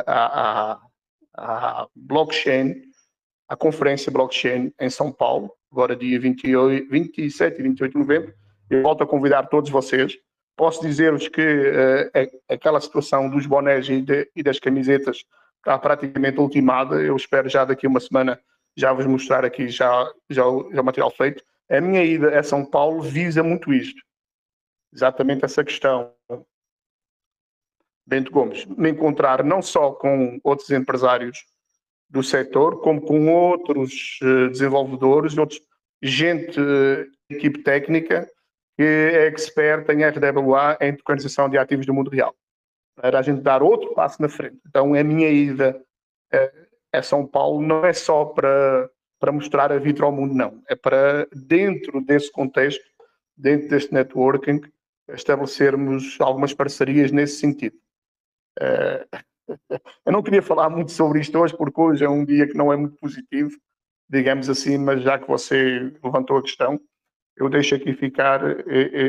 à blockchain, à conferência blockchain em São Paulo, agora dia 27 e 28 de novembro, eu volto a convidar todos vocês. Posso dizer-vos que aquela situação dos bonés e das camisetas está praticamente ultimada. Eu espero já daqui a uma semana já vos mostrar aqui já o material feito. A minha ida a São Paulo visa muito isto. Exatamente essa questão Bento Gomes, me encontrar não só com outros empresários do setor, como com outros desenvolvedores, gente, equipe técnica, que é expert em RWA, em tokenização de ativos do mundo real, para a gente dar outro passo na frente. Então, a minha ida a São Paulo não é só para mostrar a Vitro ao mundo, não. É para, dentro desse contexto, dentro deste networking, estabelecermos algumas parcerias nesse sentido. Eu não queria falar muito sobre isto hoje, porque hoje é um dia que não é muito positivo, digamos assim, mas já que você levantou a questão, eu deixo aqui ficar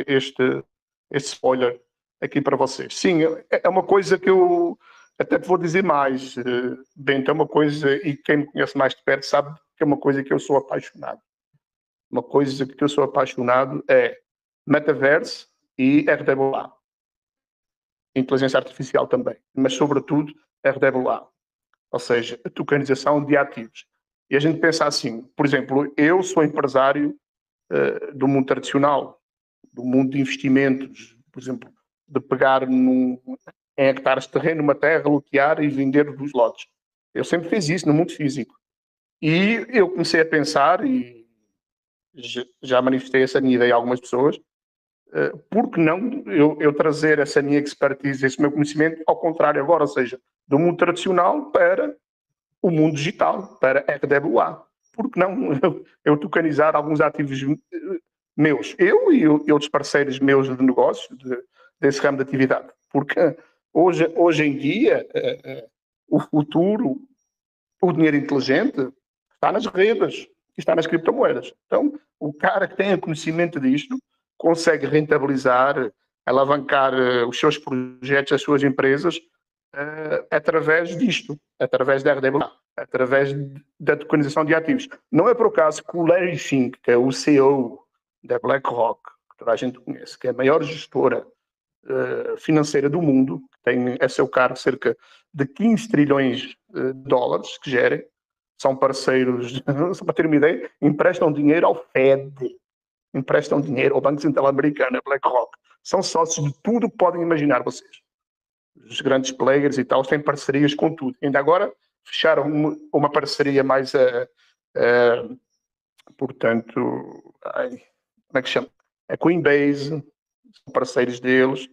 este spoiler aqui para vocês. Sim, é uma coisa que eu até te vou dizer mais, Bento, é uma coisa, e quem me conhece mais de perto sabe que é uma coisa que eu sou apaixonado. Uma coisa que eu sou apaixonado é metaverso e RWA. Inteligência artificial também, mas sobretudo RWA, ou seja, a tokenização de ativos. E a gente pensa assim, por exemplo, eu sou empresário do mundo tradicional, do mundo de investimentos, por exemplo, de pegar em hectares de terreno, uma terra, lotear e vender os lotes. Eu sempre fiz isso no mundo físico. E eu comecei a pensar, e já manifestei essa minha ideia a algumas pessoas, por que não eu trazer essa minha expertise, esse meu conhecimento, ao contrário agora, ou seja, do mundo tradicional para o mundo digital, para RWA. Por que não eu tokenizar alguns ativos meus, eu e outros parceiros meus de negócio, desse ramo de atividade? Porque hoje em dia, o futuro, o dinheiro inteligente, está nas redes, está nas criptomoedas. Então, o cara que tem conhecimento disto consegue rentabilizar, alavancar os seus projetos, as suas empresas, através disto, através da RWA, através da tokenização de ativos. Não é por acaso que o Larry Fink, que é o CEO da BlackRock, que toda a gente conhece, que é a maior gestora financeira do mundo, que tem a seu cargo cerca de 15 trilhões de dólares que gerem, são parceiros, só para ter uma ideia, emprestam dinheiro ao Fed, emprestam dinheiro ao Banco Central Americano, a BlackRock. São sócios de tudo que podem imaginar vocês. Os grandes players e tal têm parcerias com tudo. Ainda agora fecharam uma parceria mais, portanto, como é que chama? A Coinbase, são parceiros deles.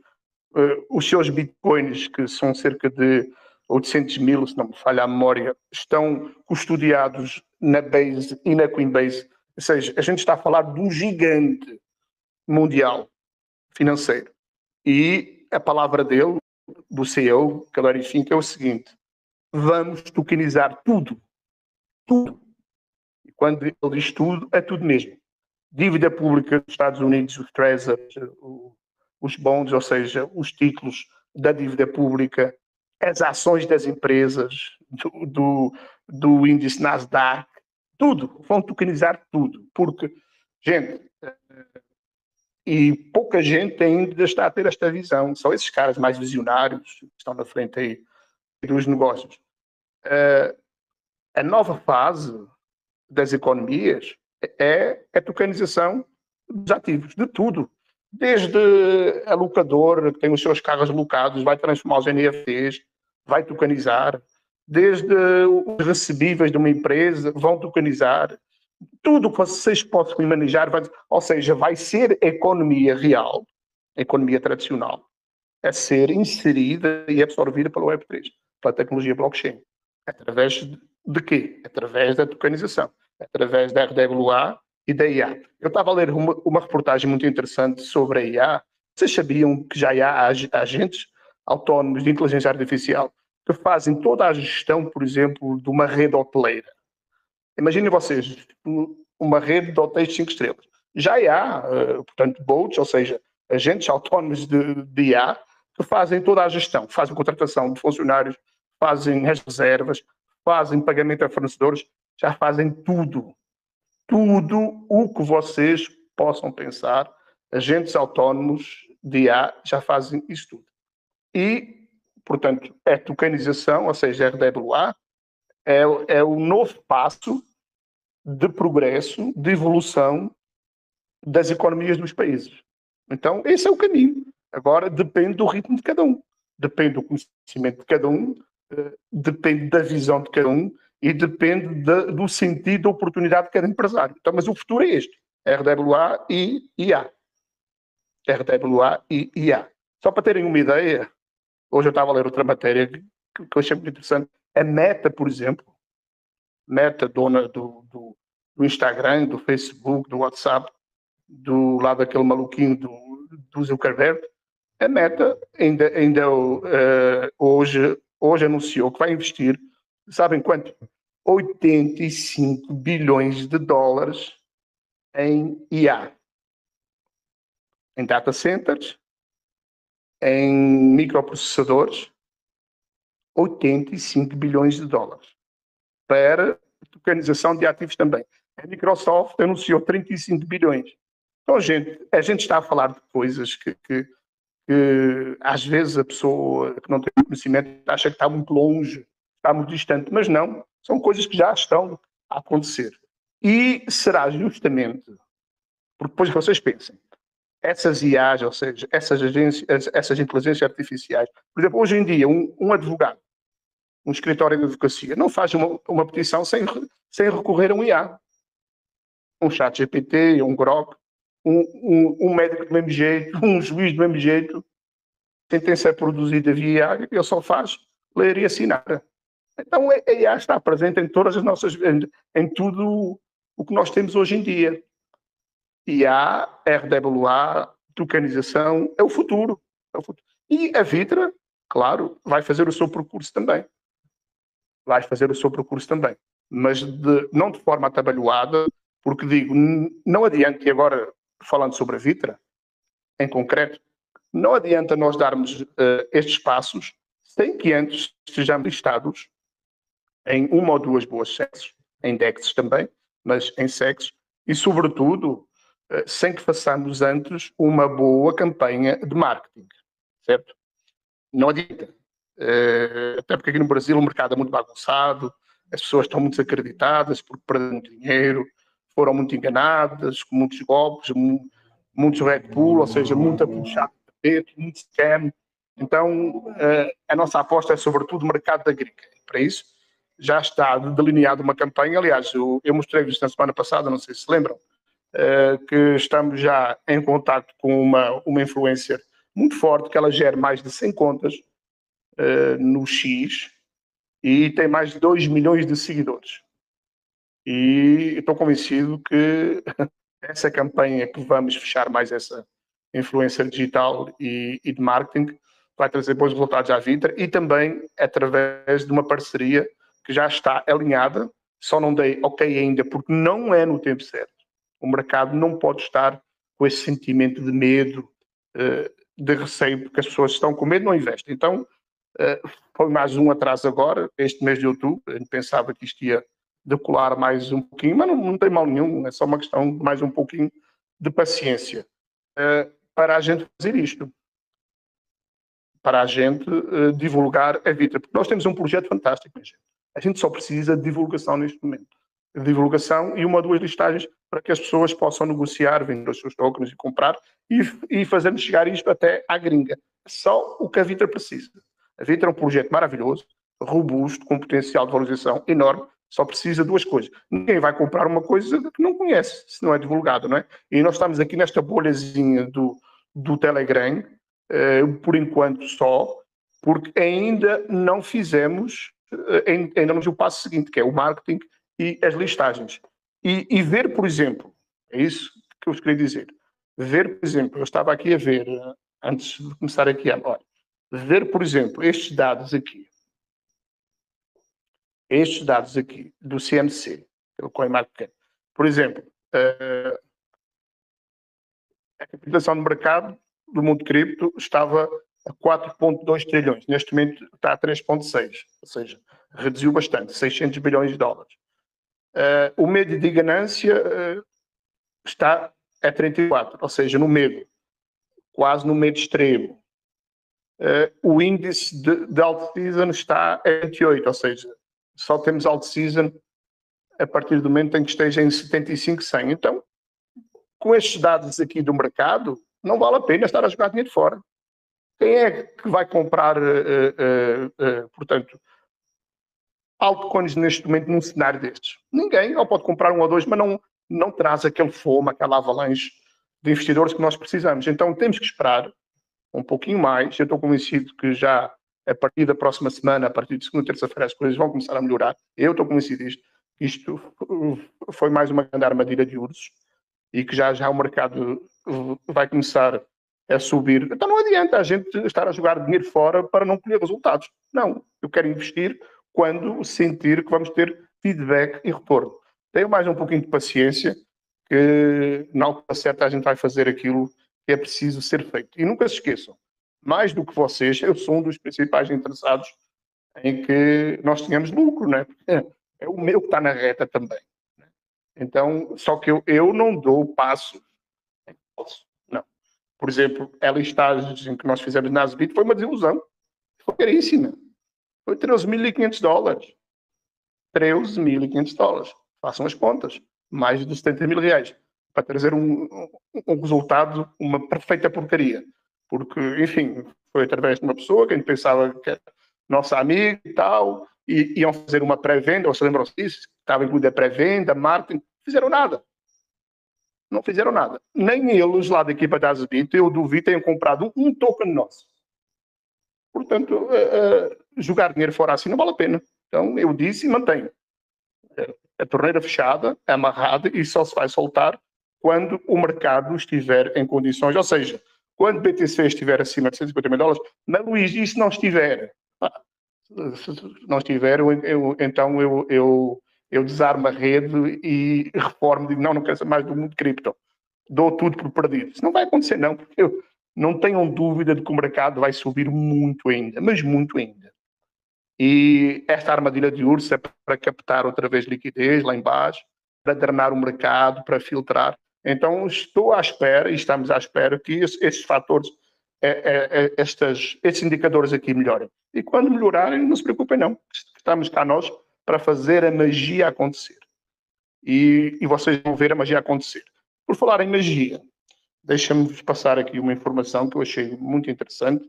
Os seus bitcoins, que são cerca de 800 mil, se não me falha a memória, estão custodiados na Base e na Coinbase. Ou seja, a gente está a falar de um gigante mundial financeiro. E a palavra dele, do CEO, que Larry Fink, é o seguinte: vamos tokenizar tudo. Tudo. E quando ele diz tudo, é tudo mesmo. Dívida pública dos Estados Unidos, os treasuries, os bonds, ou seja, os títulos da dívida pública, as ações das empresas, do índice Nasdaq, tudo. Vão tokenizar tudo. Porque, gente, e pouca gente ainda está a ter esta visão. São esses caras mais visionários que estão na frente aí dos negócios. A nova fase das economias é a tokenização dos ativos, de tudo. Desde a locadora, que tem os seus carros locados, vai transformar os NFTs, vai tokenizar. Desde os recebíveis de uma empresa, vão tokenizar. Tudo que vocês possam imaginar, ou seja, vai ser a economia real, a economia tradicional, a ser inserida e absorvida pela Web3, pela tecnologia blockchain. Através de quê? Através da tokenização, através da RWA e da IA. Eu estava a ler uma reportagem muito interessante sobre a IA. Vocês sabiam que já há agentes autónomos de inteligência artificial que fazem toda a gestão, por exemplo, de uma rede hoteleira? Imaginem vocês, uma rede de hotéis de 5 estrelas. Já há, portanto, bots, ou seja, agentes autónomos de IA, que fazem toda a gestão, fazem contratação de funcionários, fazem as reservas, fazem pagamento a fornecedores, já fazem tudo. Tudo o que vocês possam pensar, agentes autónomos de IA já fazem isso tudo. E, portanto, a tokenização, ou seja, a RWA, é o novo passo de progresso, de evolução das economias dos países. Então, esse é o caminho. Agora, depende do ritmo de cada um. depende do conhecimento de cada um, depende da visão de cada um e depende do sentido da oportunidade de cada empresário. Então, mas o futuro é este, RWA e IA. RWA e IA. Só para terem uma ideia, hoje eu estava a ler outra matéria que eu achei muito interessante. A Meta, por exemplo, Meta, dona do Instagram, do Facebook, do WhatsApp, do lado daquele maluquinho do Zuckerberg, a Meta ainda hoje anunciou que vai investir, sabem quanto? 85 bilhões de dólares em IA, em data centers, em microprocessadores, 85 bilhões de dólares para tokenização de ativos também. A Microsoft anunciou 35 bilhões. Então, a gente está a falar de coisas que às vezes a pessoa que não tem conhecimento acha que está muito longe, está muito distante, mas não, são coisas que já estão a acontecer. E será justamente, porque depois vocês pensem, essas IAs, ou seja, essas inteligências artificiais, por exemplo, hoje em dia, um advogado, um escritório de advocacia, não faz uma petição sem recorrer a um IA. Um chat GPT, um Grok, um médico do mesmo jeito, um juiz do mesmo jeito, sentença é produzida via IA, ele só faz ler e assinar. Então a IA está presente em todas as nossas, em tudo o que nós temos hoje em dia. IA, RWA, tokenização, é o futuro. E a Vitra, claro, vai fazer o seu percurso também. Mas não de forma atabalhoada, porque digo, não adianta, e agora falando sobre a Vitra, em concreto, não adianta nós darmos estes passos sem que antes estejamos listados em uma ou duas boas SECs, em DEXs também, mas em SECs, e sobretudo sem que façamos antes uma boa campanha de marketing, certo? Não adianta. Até porque aqui no Brasil o mercado é muito bagunçado, as pessoas estão muito desacreditadas porque perderam muito dinheiro, foram muito enganadas, com muitos golpes, muitos Red Bull, ou seja, muita puxada de tapete, muito scam. Então, a nossa aposta é sobretudo o mercado da gringa. Para isso, já está delineada uma campanha. Aliás, eu mostrei-vos na semana passada, não sei se lembram, que estamos já em contato com uma influencer muito forte, que ela gera mais de 100 contas no X e tem mais de 2 milhões de seguidores. E estou convencido que essa campanha que vamos fechar mais essa influência digital e de marketing vai trazer bons resultados à Vitra e também através de uma parceria que já está alinhada, só não dei ok ainda porque não é no tempo certo. O mercado não pode estar com esse sentimento de medo, de receio, porque as pessoas estão com medo e não investem. Então, foi mais um atraso agora, este mês de outubro. A gente pensava que isto ia decolar mais um pouquinho, mas não tem mal nenhum, é só uma questão de mais um pouquinho de paciência para a gente fazer isto, para a gente divulgar a Vitra, porque nós temos um projeto fantástico, gente. A gente só precisa de divulgação neste momento. Divulgação e uma ou duas listagens para que as pessoas possam negociar, vender os seus tokens e comprar e fazer-nos chegar isto até à gringa. Só o que a Vitra precisa. A Vitra é um projeto maravilhoso, robusto, com potencial de valorização enorme, só precisa de duas coisas. Ninguém vai comprar uma coisa que não conhece, se não é divulgado, não é? E nós estamos aqui nesta bolhazinha do Telegram, por enquanto só, porque ainda não fizemos, ainda não o passo seguinte, que é o marketing e as listagens. E ver, por exemplo, é isso que eu queria dizer, ver, por exemplo, eu estava aqui a ver, antes de começar aqui, olha, ver, por exemplo, estes dados aqui do CMC, o CoinMarketCap, por exemplo, a capitalização de mercado do mundo cripto estava a 4,2 trilhões, neste momento está a 3,6, ou seja, reduziu bastante, 600 bilhões de dólares. O medo de ganância está a 34, ou seja, no medo, quase no medo extremo. O índice de alt-season está a 28, ou seja, só temos alt-season a partir do momento em que esteja em 75, 100. Então, com estes dados aqui do mercado, não vale a pena estar a jogar dinheiro fora. Quem é que vai comprar, portanto, altcoins neste momento num cenário destes? Ninguém. Ou pode comprar um ou dois, mas não traz aquele fomo, aquela avalanche de investidores que nós precisamos. Então temos que esperar um pouquinho mais. Eu estou convencido que já a partir da próxima semana, a partir de segunda, terça-feira, as coisas vão começar a melhorar. Eu estou convencido disto. Isto foi mais uma grande armadilha de ursos e que já o mercado vai começar a subir. Então não adianta a gente estar a jogar dinheiro fora para não colher resultados. Não, eu quero investir quando sentir que vamos ter feedback e retorno. Tenho mais um pouquinho de paciência, que na altura certa a gente vai fazer aquilo que é preciso ser feito. E nunca se esqueçam, mais do que vocês, eu sou um dos principais interessados em que nós tenhamos lucro, né? É o meu que está na reta também. Então, só que eu não dou o passo. Não. Por exemplo, a listagem que nós fizemos na Asbit foi uma desilusão. Foi caríssima. Foi $13.500. $13.500. Façam as contas. Mais de R$70.000. Para trazer um resultado, uma perfeita porcaria. Porque, enfim, foi através de uma pessoa que a gente pensava que era nossa amiga e tal, e iam fazer uma pré-venda, ou se lembram-se disso? Estava incluída a pré-venda, marketing. Fizeram nada. Não fizeram nada. Nem eles, lá da equipa da Asbit, eu duvido, tenham comprado um token nosso. Portanto, jogar dinheiro fora assim não vale a pena. Então, eu disse e mantenho. A torneira fechada, amarrada, e só se vai soltar quando o mercado estiver em condições. Ou seja, quando o BTC estiver acima de $150 mil, mas Luís, e se não estiver? Se não estiver, então eu desarmo a rede e reformo, digo, não quero mais do mundo cripto. Dou tudo por perdido. Isso não vai acontecer, não, porque eu não tenham dúvida de que o mercado vai subir muito ainda, mas muito ainda. E esta armadilha de urso é para captar outra vez liquidez lá embaixo, para drenar o mercado, para filtrar. Então estou à espera, e estamos à espera, que estes fatores, estes indicadores aqui melhorem. E quando melhorarem, não se preocupem não, estamos cá nós para fazer a magia acontecer. E vocês vão ver a magia acontecer. Por falar em magia, deixa-me passar aqui uma informação que eu achei muito interessante.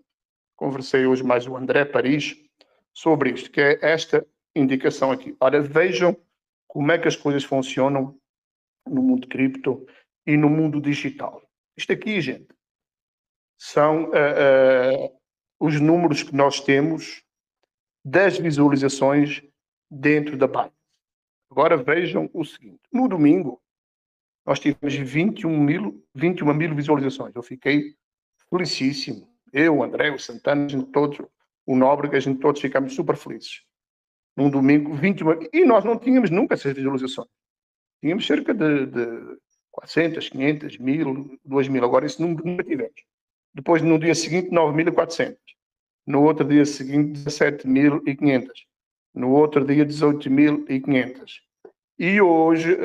Conversei hoje mais com o André Paris sobre isto, que é esta indicação aqui. Ora, vejam como é que as coisas funcionam no mundo cripto e no mundo digital. Isto aqui, gente, são os números que nós temos das visualizações dentro da Binance. Agora vejam o seguinte. No domingo, nós tivemos 21 mil visualizações. Eu fiquei felicíssimo. Eu, o André, o Santana, a gente todos, o Nóbrega, a gente todos ficamos super felizes. Num domingo, 21. E nós não tínhamos nunca essas visualizações. Tínhamos cerca de 400, 500, 1.000, 2.000. Agora esse número nunca tivemos. Depois, no dia seguinte, 9.400. No outro dia seguinte, 17.500. No outro dia, 18.500. E hoje,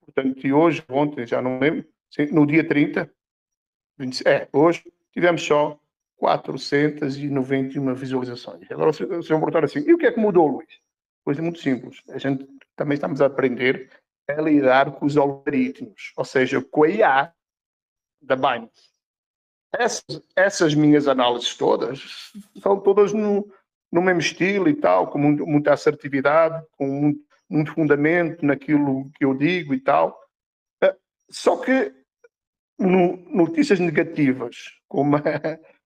portanto, e hoje, ontem, já não lembro, no dia 30, hoje, tivemos só 491 visualizações. Agora, se eu perguntar assim, e o que é que mudou, Luís? Coisa muito simples. A gente também estamos a aprender a lidar com os algoritmos, ou seja, com a IA da Binance. Essas minhas análises todas são todas no mesmo estilo e tal, com muita assertividade, com muito fundamento naquilo que eu digo e tal. Só que notícias negativas, como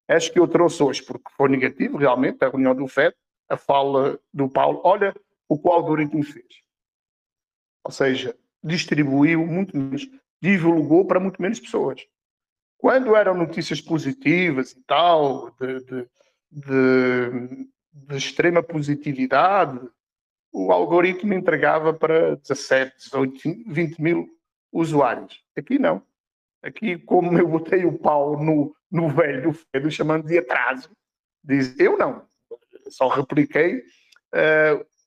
as que eu trouxe hoje, porque foi negativo realmente, a reunião do FED, a fala do Paulo, olha o que o algoritmo fez. Ou seja, distribuiu muito menos, divulgou para muito menos pessoas. Quando eram notícias positivas e tal, de extrema positividade, o algoritmo entregava para 17, 18, 20 mil usuários. Aqui não. Aqui, como eu botei o pau no velho do Fedo, chamando de atraso, diz, eu não. Só repliquei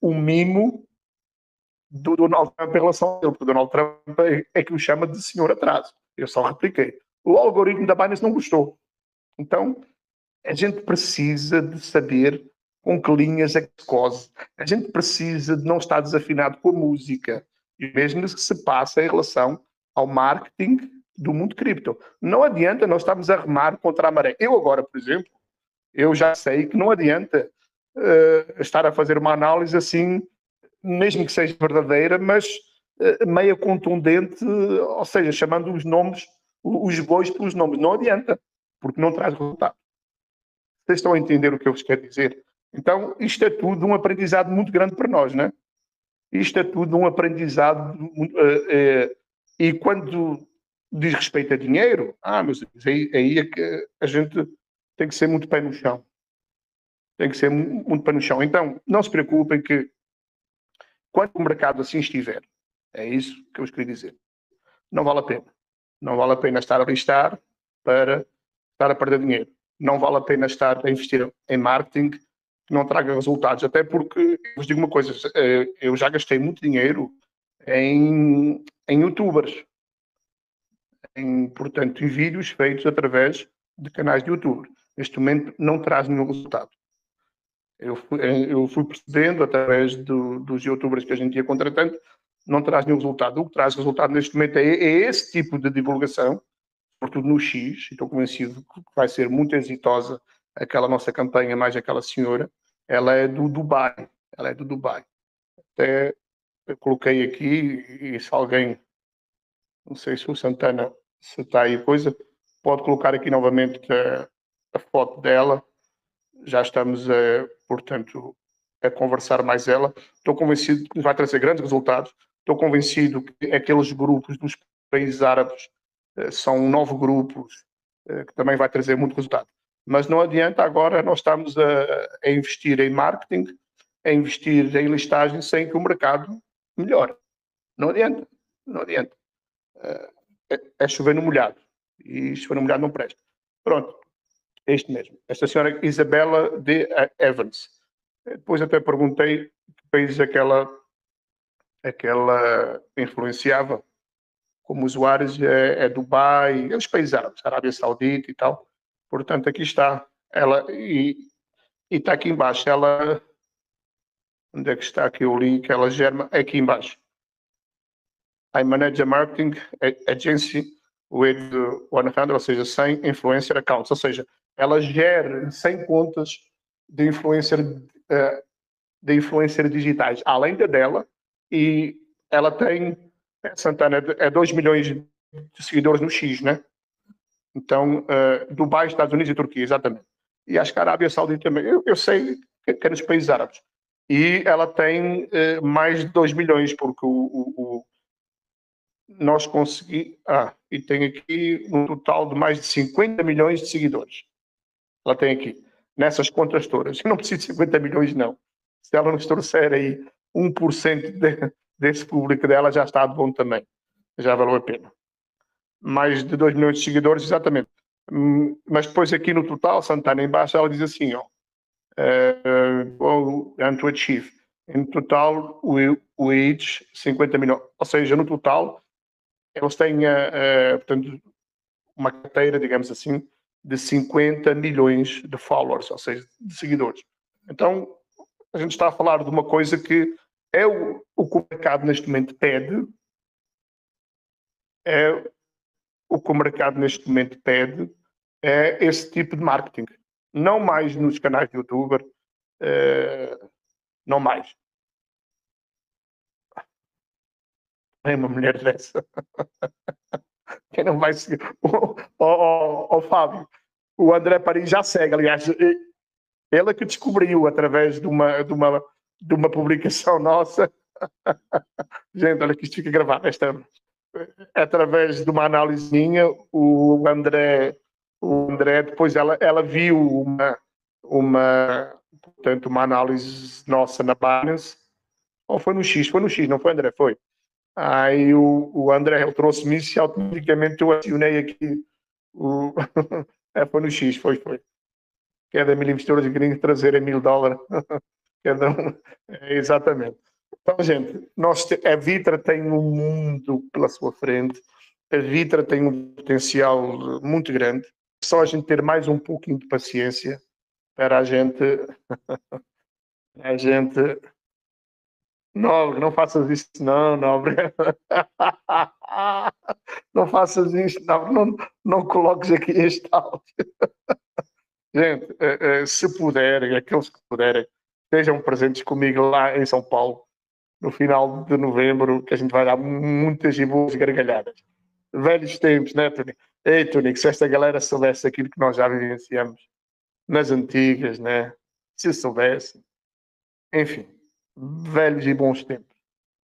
o mimo do Donald Trump em relação a ele, porque o Donald Trump é que o chama de senhor atraso. Eu só repliquei. O algoritmo da Binance não gostou. Então, a gente precisa de saber com que linhas é que se cose. A gente precisa de não estar desafinado com a música. E mesmo que se passa em relação ao marketing do mundo cripto. Não adianta nós estarmos a remar contra a maré. Eu agora, por exemplo, eu já sei que não adianta estar a fazer uma análise assim, mesmo que seja verdadeira, mas meia contundente, ou seja, chamando os nomes, os bois pelos nomes. Não adianta, porque não traz resultado. Vocês estão a entender o que eu vos quero dizer? Então, isto é tudo um aprendizado muito grande para nós, né? Isto é tudo um aprendizado. E quando diz respeito a dinheiro, meus amigos, aí é que a gente tem que ser muito pé no chão. Tem que ser muito pé no chão. Então, não se preocupem que quando o mercado assim estiver, é isso que eu vos queria dizer, não vale a pena. Não vale a pena estar a listar para estar a perder dinheiro. Não vale a pena estar a investir em marketing que não traga resultados. Até porque, eu vos digo uma coisa, eu já gastei muito dinheiro em youtubers, portanto, em vídeos feitos através de canais de YouTube. Neste momento não traz nenhum resultado. Eu fui percebendo através dos youtubers que a gente ia contratando, não traz nenhum resultado. O que traz resultado neste momento é esse tipo de divulgação, sobretudo no X, e estou convencido que vai ser muito exitosa aquela nossa campanha, mais aquela senhora. Ela é do Dubai. Ela é do Dubai. Até eu coloquei aqui, e se alguém, não sei se o Santana se está aí coisa, pode colocar aqui novamente a foto dela. Já estamos, portanto, a conversar mais ela. Estou convencido que vai trazer grandes resultados. Estou convencido que aqueles grupos dos países árabes são 9 grupos, que também vai trazer muito resultado. Mas não adianta agora nós estamos a investir em marketing, a investir em listagem sem que o mercado melhore. Não adianta. Não adianta. É chover no molhado. E chover no molhado não presta. Pronto. É isto mesmo. Esta senhora Isabella de Evans. Depois até perguntei que países é que ela influenciava como usuários. É Dubai, os países árabes, Arábia Saudita e tal. Portanto, aqui está. Ela, e está aqui embaixo. Ela, onde é que está aqui o link? Ela gera aqui embaixo. I manage a marketing agency with 100, ou seja, 100 influencer accounts. Ou seja, ela gera 100 contas de influencer digitais, além da dela, e ela tem, Santana, 2 milhões de seguidores no X, né? Então, Dubai, Estados Unidos e Turquia, exatamente. E acho que a Arábia Saudita também. Eu sei que é nos países árabes. E ela tem mais de 2 milhões, porque nós conseguimos. E tem aqui um total de mais de 50 milhões de seguidores. Ela tem aqui, nessas contas todas. Eu não preciso de 50 milhões, não. Se ela nos trouxer aí 1% desse público dela, já está de bom também. Já valeu a pena. Mais de 2 milhões de seguidores, exatamente. Mas depois aqui no total, Santana, em baixo, ela diz assim, and to achieve. Em total, o each 50 milhões. Ou seja, no total, eles têm, portanto, uma carteira, digamos assim, de 50 milhões de followers, ou seja, de seguidores. Então, a gente está a falar de uma coisa que é o que o mercado neste momento pede, é esse tipo de marketing. Não mais nos canais de youtuber, não mais. É uma mulher dessa. Quem não vai seguir? O Fábio, o André Paris já segue, aliás, ele é que descobriu através de uma publicação nossa. Gente, olha que isto fica gravado. Através de uma análise minha, o André depois ela viu portanto, uma análise nossa na Binance. Ou foi no X, não foi, André? Foi. Aí o André trouxe-me isso e automaticamente eu acionei aqui foi no X, foi. Cada 1000 investidores que queriam trazer a $1000. Cada um. Exatamente. Então, gente, a Vitra tem um mundo pela sua frente. A Vitra tem um potencial muito grande. Só a gente ter mais um pouquinho de paciência para a gente... Nobre, não faças isso, não, Nobre. não faças isto, não coloques aqui este áudio. Gente, se puderem, aqueles que puderem, estejam presentes comigo lá em São Paulo, no final de novembro, que a gente vai dar muitas e boas gargalhadas. Velhos tempos, né, Tony? Ei, Tony, se esta galera soubesse aquilo que nós já vivenciamos nas antigas, né? Se soubesse. Enfim, velhos e bons tempos.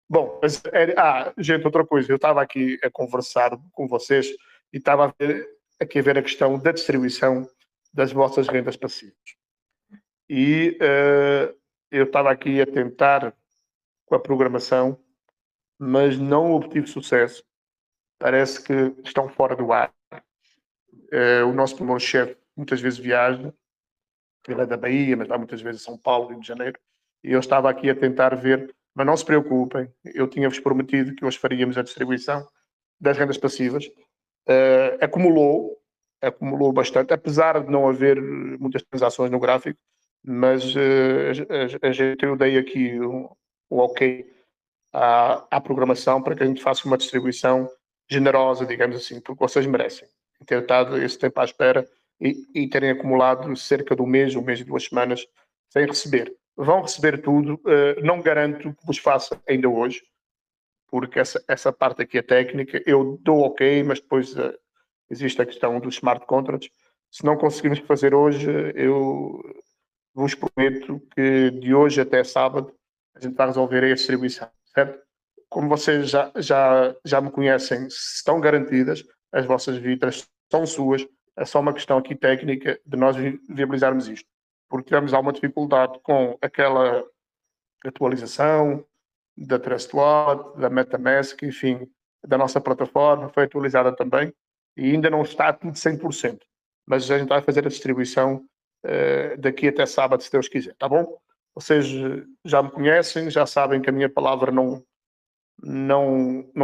Bom, mas, gente, outra coisa, eu estava aqui a conversar com vocês e estava aqui a ver a questão da distribuição das vossas rendas passivas. E eu estava aqui a tentar com a programação, mas não obtive sucesso. Parece que estão fora do ar. O nosso primeiro-chefe muitas vezes viaja, ele é da Bahia, mas vai muitas vezes a São Paulo, Rio de Janeiro, e eu estava aqui a tentar ver, mas não se preocupem, eu tinha-vos prometido que hoje faríamos a distribuição das rendas passivas. Acumulou bastante, apesar de não haver muitas transações no gráfico, mas a gente, eu dei aqui o ok à programação para que a gente faça uma distribuição generosa, digamos assim, porque vocês merecem ter estado esse tempo à espera e terem acumulado cerca de um mês e 2 semanas sem receber. Vão receber tudo, não garanto que vos faça ainda hoje, porque essa parte aqui é técnica, eu dou ok, mas depois existe a questão dos smart contracts. Se não conseguirmos fazer hoje, eu vos prometo que de hoje até sábado a gente vai resolver a distribuição, certo? Como vocês já me conhecem, estão garantidas, as vossas vidas são suas, é só uma questão aqui técnica de nós viabilizarmos isto. Porque tivemos alguma dificuldade com aquela atualização da Trust Wallet, da MetaMask, enfim, da nossa plataforma, foi atualizada também e ainda não está tudo 100%. Mas a gente vai fazer a distribuição daqui até sábado, se Deus quiser, tá bom? Vocês já me conhecem, já sabem que a minha palavra não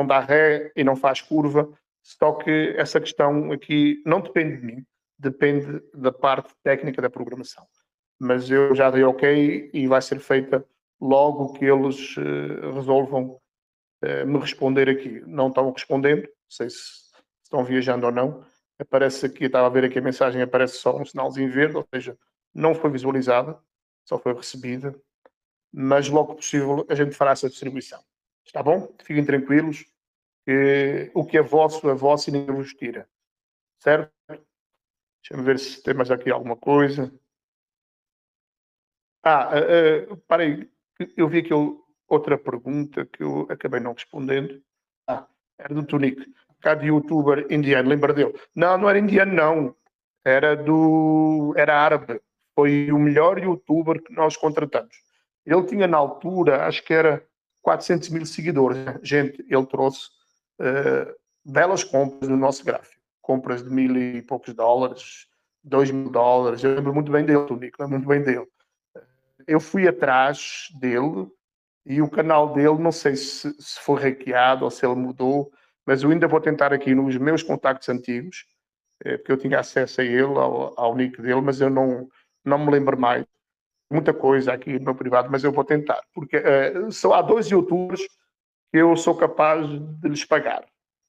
dá ré e não faz curva, só que essa questão aqui não depende de mim, depende da parte técnica da programação. Mas eu já dei ok e vai ser feita logo que eles resolvam me responder aqui. Não estão respondendo, não sei se estão viajando ou não. Aparece aqui, estava a ver aqui a mensagem, aparece só um sinalzinho verde, ou seja, não foi visualizada, só foi recebida, mas logo possível a gente fará essa distribuição. Está bom? Fiquem tranquilos, que o que é vosso e ninguém vos tira. Certo? Deixa-me ver se tem mais aqui alguma coisa. Parei, eu vi aqui outra pergunta que eu acabei não respondendo. Era do Tunic, cá de youtuber indiano, lembra dele? Não era indiano, não. Era árabe. Foi o melhor youtuber que nós contratamos. Ele tinha na altura, acho que era 400 mil seguidores. Gente, ele trouxe belas compras no nosso gráfico. Compras de 1.000 e poucos dólares, 2.000 dólares. Eu lembro muito bem dele, Tunic, lembro muito bem dele. Eu fui atrás dele e o canal dele, não sei se foi hackeado ou se ele mudou, mas eu ainda vou tentar aqui nos meus contactos antigos, porque eu tinha acesso a ele, ao nick dele, mas eu não me lembro mais. Muita coisa aqui no meu privado, mas eu vou tentar, porque só há 2 youtubers que eu sou capaz de lhes pagar.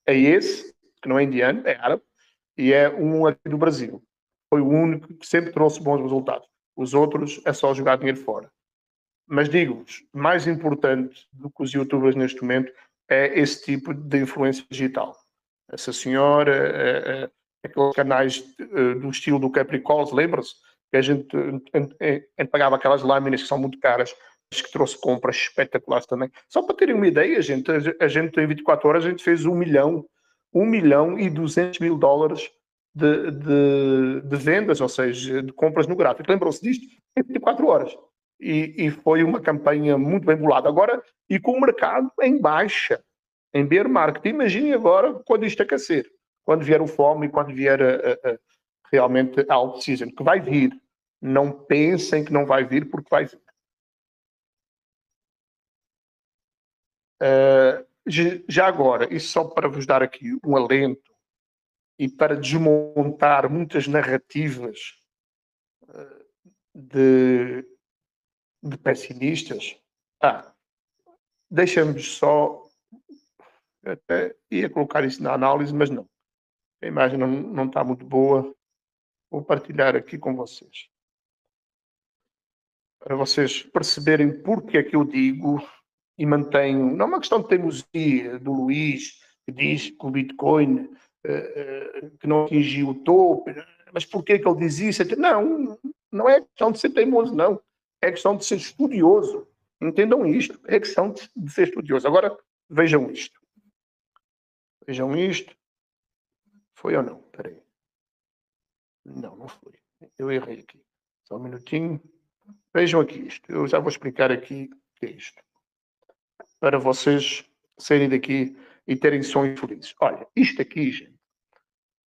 É esse, que não é indiano, é árabe, e é um aqui do Brasil. Foi o único que sempre trouxe bons resultados. Os outros é só jogar dinheiro fora. Mas digo-vos, mais importante do que os youtubers neste momento é esse tipo de influência digital. Essa senhora, aqueles canais do estilo do Capricorn, lembra-se? Que a gente pagava aquelas lâminas que são muito caras, mas que trouxe compras espetaculares também. Só para terem uma ideia, a gente em 24 horas a gente fez 1 milhão e 200 mil dólares de vendas, ou seja, de compras no gráfico. Lembram-se disto? Em 24 horas. E foi uma campanha muito bem bolada. Agora, e com o mercado em baixa, em bear market. Imaginem agora quando isto aquecer, quando vier o FOMO e quando vier realmente a alt season, que vai vir. Não pensem que não vai vir, porque vai vir. Já agora, isso só para vos dar aqui um alento e para desmontar muitas narrativas de pessimistas. Deixa-me só Eu até ia colocar isso na análise, mas não. A imagem não está muito boa. Vou partilhar aqui com vocês. Para vocês perceberem porque é que eu digo e mantenho. Não é uma questão de teimosia do Luís, que diz que o Bitcoin que não atingiu o topo, mas porquê que ele diz isso? Não, não é questão de ser teimoso, não. É questão de ser estudioso. Entendam isto. É questão de ser estudioso. Agora, vejam isto. Vejam isto. Foi ou não? Espera aí. Não foi. Eu errei aqui. Só um minutinho. Vejam aqui isto. Eu já vou explicar aqui o que é isto. Para vocês saírem daqui e terem sonhos felizes. Olha, isto aqui, gente,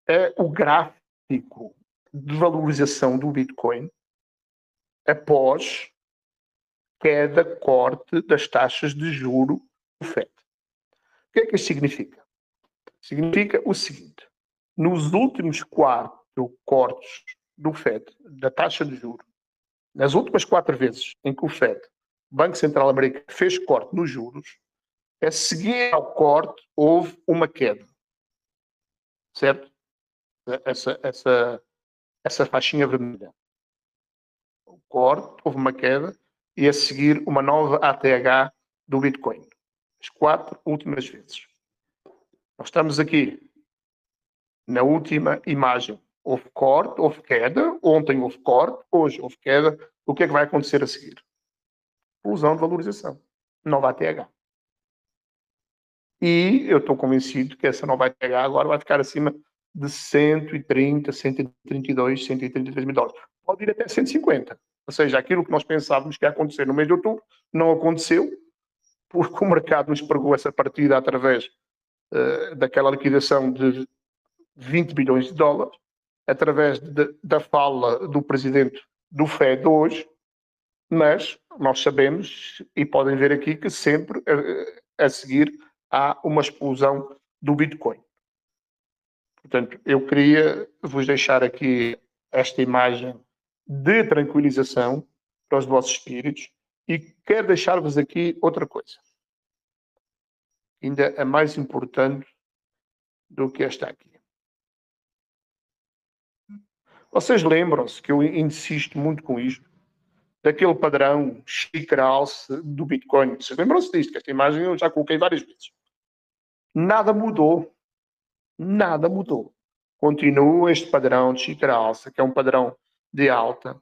é o gráfico de valorização do Bitcoin após queda, corte das taxas de juro do FED. O que é que isto significa? Significa o seguinte: nos últimos 4 cortes do FED, da taxa de juro, nas últimas 4 vezes em que o FED, o Banco Central Americano, fez corte nos juros, a seguir ao corte houve uma queda. Certo? Essa faixinha vermelha. O corte, houve uma queda, e a seguir uma nova ATH do Bitcoin. As 4 últimas vezes. Nós estamos aqui na última imagem. Houve corte, houve queda. Ontem houve corte, hoje houve queda. O que é que vai acontecer a seguir? Fusão de valorização. Nova ATH. E eu estou convencido que essa nova ATH agora vai ficar acima de 130, 132, 133 mil dólares. Pode ir até 150. Ou seja, aquilo que nós pensávamos que ia acontecer no mês de outubro não aconteceu, porque o mercado nos pregou essa partida através daquela liquidação de 20 bilhões de dólares, através da fala do presidente do FED hoje, mas nós sabemos, e podem ver aqui, que sempre a seguir há uma explosão do Bitcoin. Portanto, eu queria vos deixar aqui esta imagem de tranquilização para os vossos espíritos e quero deixar-vos aqui outra coisa. Ainda é mais importante do que esta aqui. Vocês lembram-se que eu insisto muito com isto, daquele padrão xícara-alce do Bitcoin. Vocês lembram-se disto, que esta imagem eu já coloquei várias vezes. Nada mudou. Nada mudou. Continua este padrão de xícara-alça, que é um padrão de alta,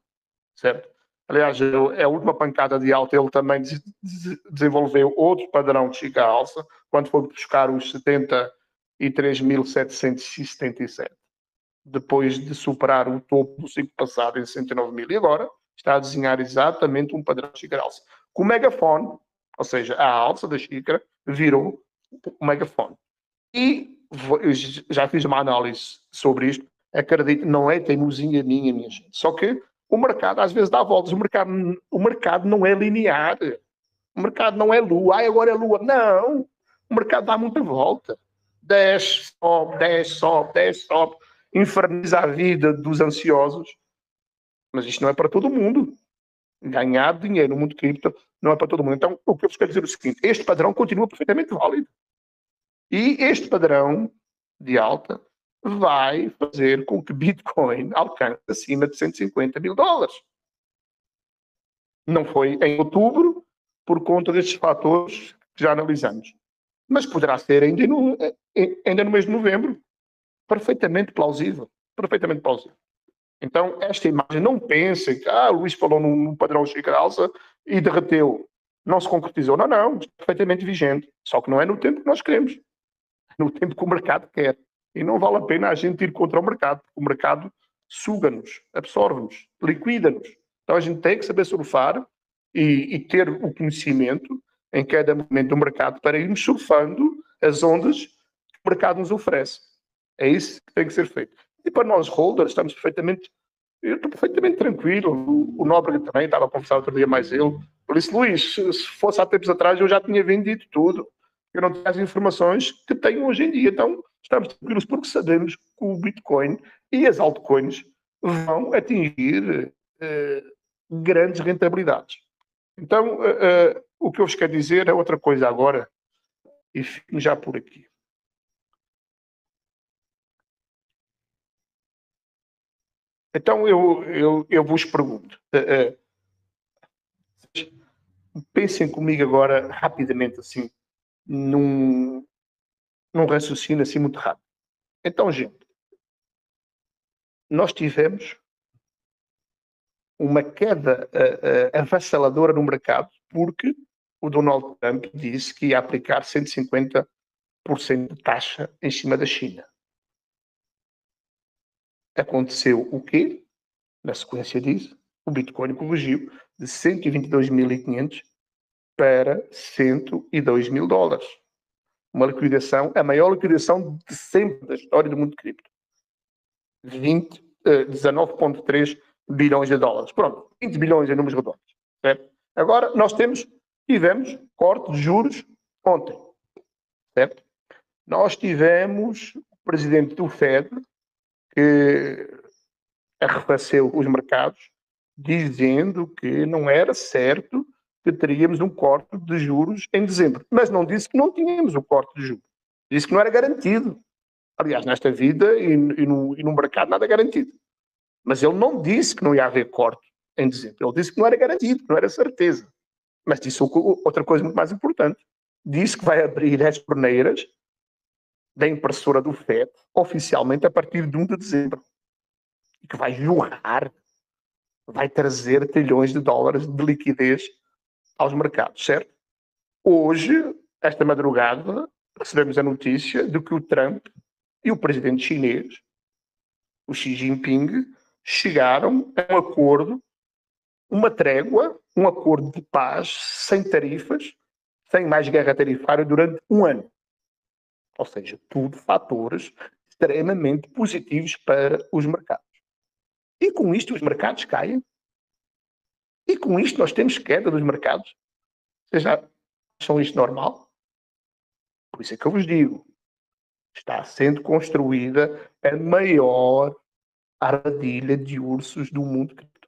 certo? Aliás, a última pancada de alta, ele também desenvolveu outro padrão de xícara-alça, quando foi buscar os 73.777. Depois de superar o topo do ciclo passado em 69 mil. E agora está a desenhar exatamente um padrão de xícara-alça. Com o megafone, ou seja, a alça da xícara, virou o megafone. E já fiz uma análise sobre isto. Acredito, não é teimosia minha gente. Só que o mercado às vezes dá voltas. O mercado não é linear. O mercado não é lua. Agora é lua. Não. O mercado dá muita volta. Desce, sobe, desce, sobe, desce, sobe. Inferniza a vida dos ansiosos. Mas isto não é para todo mundo. Ganhar dinheiro no mundo cripto não é para todo mundo. Então, o que eu vos quero dizer é o seguinte: este padrão continua perfeitamente válido. E este padrão de alta vai fazer com que Bitcoin alcance acima de 150 mil dólares. Não foi em outubro, por conta destes fatores que já analisamos. Mas poderá ser ainda no mês de novembro. Perfeitamente plausível. Perfeitamente plausível. Então, esta imagem, não pensem que o Luís falou num padrão xícara-alça e derreteu. Não se concretizou. Não. Perfeitamente vigente. Só que não é no tempo que nós queremos. No tempo que o mercado quer. E não vale a pena a gente ir contra o mercado, porque o mercado suga-nos, absorve-nos, liquida-nos. Então a gente tem que saber surfar e ter o conhecimento em cada momento do mercado para irmos surfando as ondas que o mercado nos oferece. É isso que tem que ser feito. E para nós holders, eu estou perfeitamente tranquilo. O Nóbrega também estava a conversar outro dia mais ele. Eu disse, Luís, se fosse há tempos atrás eu já tinha vendido tudo. Eu não tenho as informações que tenho hoje em dia. Então, estamos tranquilos porque sabemos que o Bitcoin e as altcoins vão atingir grandes rentabilidades. Então, o que eu vos quero dizer é outra coisa agora, e fico já por aqui. Então eu vos pergunto, pensem comigo agora rapidamente assim, num raciocínio assim muito rápido. Então, gente, nós tivemos uma queda avassaladora no mercado porque o Donald Trump disse que ia aplicar 150% de taxa em cima da China. Aconteceu o quê? Na sequência disso, o Bitcoin corrigiu de 122.500 para 102 mil dólares. Uma liquidação, a maior liquidação de sempre da história do mundo cripto. 19,3 bilhões de dólares. Pronto, 20 bilhões em números redondos. Certo? Agora, nós tivemos corte de juros ontem. Certo? Nós tivemos o presidente do Fed que arrefeceu os mercados dizendo que não era certo que teríamos um corte de juros em dezembro. Mas não disse que não tínhamos o corte de juros. Disse que não era garantido. Aliás, nesta vida e no mercado nada é garantido. Mas ele não disse que não ia haver corte em dezembro. Ele disse que não era garantido, que não era certeza. Mas disse outra coisa muito mais importante. Disse que vai abrir as torneiras da impressora do FED oficialmente a partir de 1 de dezembro. E que vai jorrar, vai trazer trilhões de dólares de liquidez aos mercados, certo? Hoje, esta madrugada, recebemos a notícia de que o Trump e o presidente chinês, o Xi Jinping, chegaram a um acordo, uma trégua, um acordo de paz, sem tarifas, sem mais guerra tarifária durante um ano. Ou seja, tudo fatores extremamente positivos para os mercados. E com isto os mercados caem. E com isto nós temos queda dos mercados. Vocês já acham isto normal? Por isso é que eu vos digo, está sendo construída a maior armadilha de ursos do mundo cripto.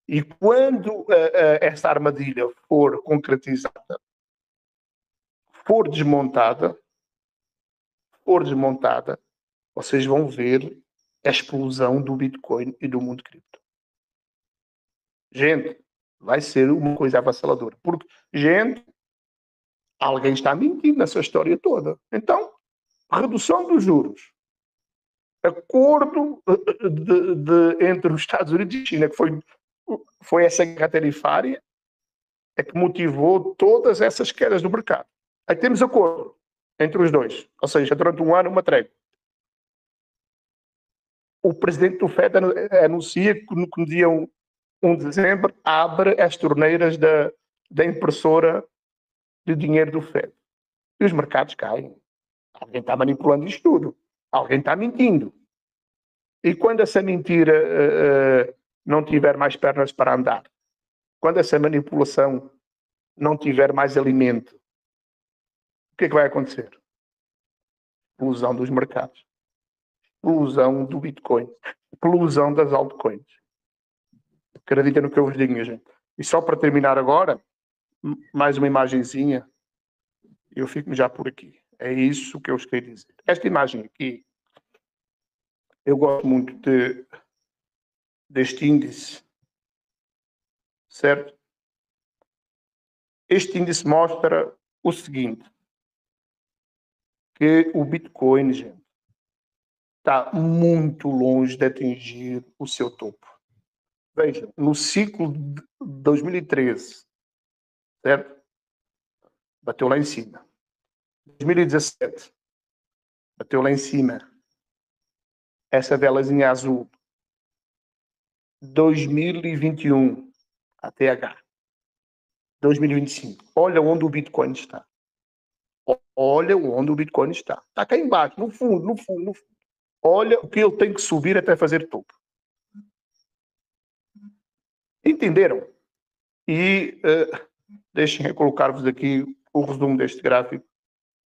E quando essa armadilha for concretizada, for desmontada, vocês vão ver a explosão do Bitcoin e do mundo cripto. Gente, vai ser uma coisa avassaladora. Porque, gente, alguém está mentindo nessa história toda. Então, redução dos juros, acordo entre os Estados Unidos e China, que foi essa guerra tarifária, é que motivou todas essas quedas do mercado. Aí temos acordo entre os dois, ou seja, durante um ano uma trégua. O presidente do FED anuncia que no dia 1 de dezembro abre as torneiras da impressora de dinheiro do FED. E os mercados caem. Alguém está manipulando isto tudo. Alguém está mentindo. E quando essa mentira não tiver mais pernas para andar, quando essa manipulação não tiver mais alimento, o que é que vai acontecer? Explosão dos mercados. Explosão do Bitcoin. Explosão das altcoins. Acredita no que eu vos digo, minha gente. E só para terminar agora, mais uma imagenzinha. Eu fico já por aqui. É isso que eu vos queria dizer. Esta imagem aqui, eu gosto muito deste índice, certo? Este índice mostra o seguinte, que o Bitcoin, gente, está muito longe de atingir o seu topo. Vejam, no ciclo de 2013, certo? Bateu lá em cima. 2017, bateu lá em cima. Essa velazinha azul. 2021, ATH. 2025. Olha onde o Bitcoin está. Olha onde o Bitcoin está. Está cá embaixo, no fundo. Olha o que ele tem que subir até fazer topo. Entenderam? E deixem eu colocar-vos aqui o resumo deste gráfico.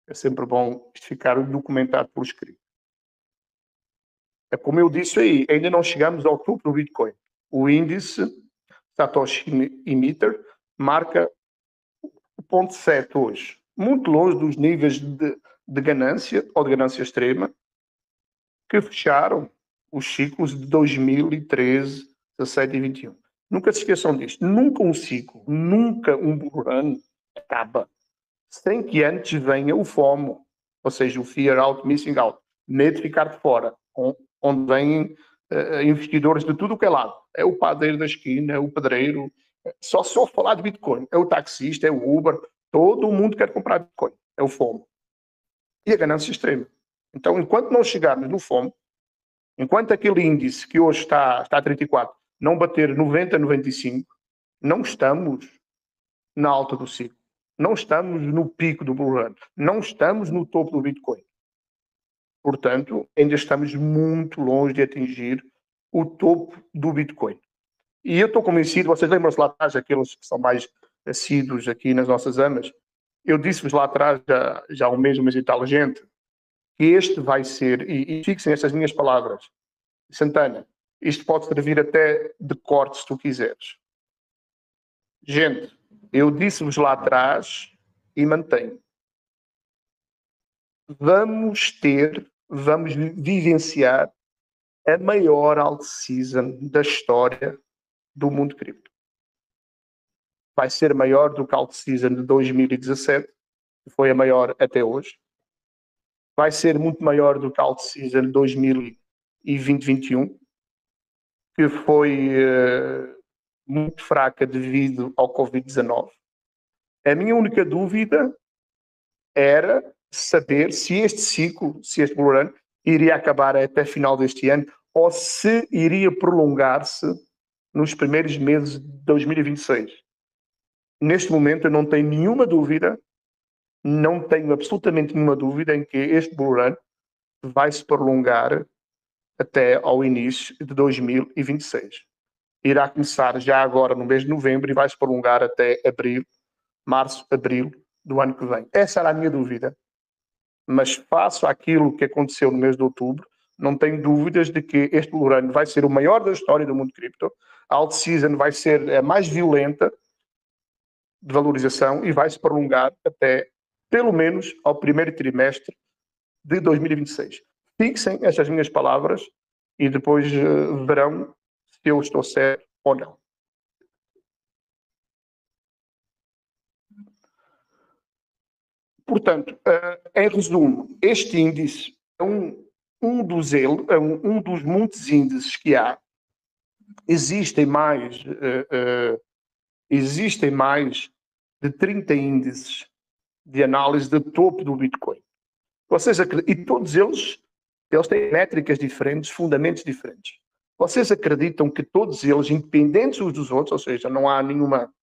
É sempre bom ficar documentado por escrito. É como eu disse aí, ainda não chegamos ao topo do Bitcoin. O índice Satoshi Emitter marca o ponto 7 hoje. Muito longe dos níveis de ganância ou de ganância extrema que fecharam os ciclos de 2013, 17 e 21. Nunca se esqueçam disto. Nunca um ciclo, nunca um bull run acaba sem que antes venha o FOMO, ou seja, o Fear Out, Missing Out, medo de ficar de fora, onde vêm investidores de tudo o que é lado. É o padeiro da esquina, é o pedreiro, só se eu falar de Bitcoin, é o taxista, é o Uber, todo mundo quer comprar Bitcoin, é o FOMO. E a ganância extrema. Então, enquanto não chegarmos no FOMO, enquanto aquele índice que hoje está a 34 não bater 90, 95, não estamos na alta do ciclo. Não estamos no pico do bull run. Não estamos no topo do Bitcoin. Portanto, ainda estamos muito longe de atingir o topo do Bitcoin. E eu estou convencido, vocês lembram-se lá atrás, aqueles que são mais assíduos aqui nas nossas amas, eu disse-vos lá atrás, já há um mês e tal, gente, que este vai ser, e fixem estas minhas palavras, Santana, isto pode servir até de corte se tu quiseres. Gente, eu disse-vos lá atrás e mantenho. Vamos vivenciar a maior alt-season da história do mundo cripto. Vai ser maior do que a alt-season de 2017, que foi a maior até hoje. Vai ser muito maior do que a alt-season de 2020-21, que foi muito fraca devido ao Covid-19. A minha única dúvida era saber se este ciclo, se este bull run, iria acabar até final deste ano ou se iria prolongar-se nos primeiros meses de 2026. Neste momento eu não tenho nenhuma dúvida, não tenho absolutamente nenhuma dúvida em que este bull run vai se prolongar até ao início de 2026. Irá começar já agora no mês de novembro e vai se prolongar até março, abril do ano que vem. Essa era a minha dúvida. Mas face àquilo que aconteceu no mês de outubro, não tenho dúvidas de que este bull run vai ser o maior da história do mundo cripto. A alt-season vai ser a mais violenta de valorização e vai se prolongar até, pelo menos, ao primeiro trimestre de 2026. Fixem estas minhas palavras e depois verão se eu estou certo ou não. Portanto, em resumo, este índice é um dos muitos índices que há. Existem mais de 30 índices de análise de topo do Bitcoin. Vocês acreditam, e todos eles têm métricas diferentes, fundamentos diferentes. Vocês acreditam que todos eles, independentes uns dos outros, ou seja, não há nenhuma,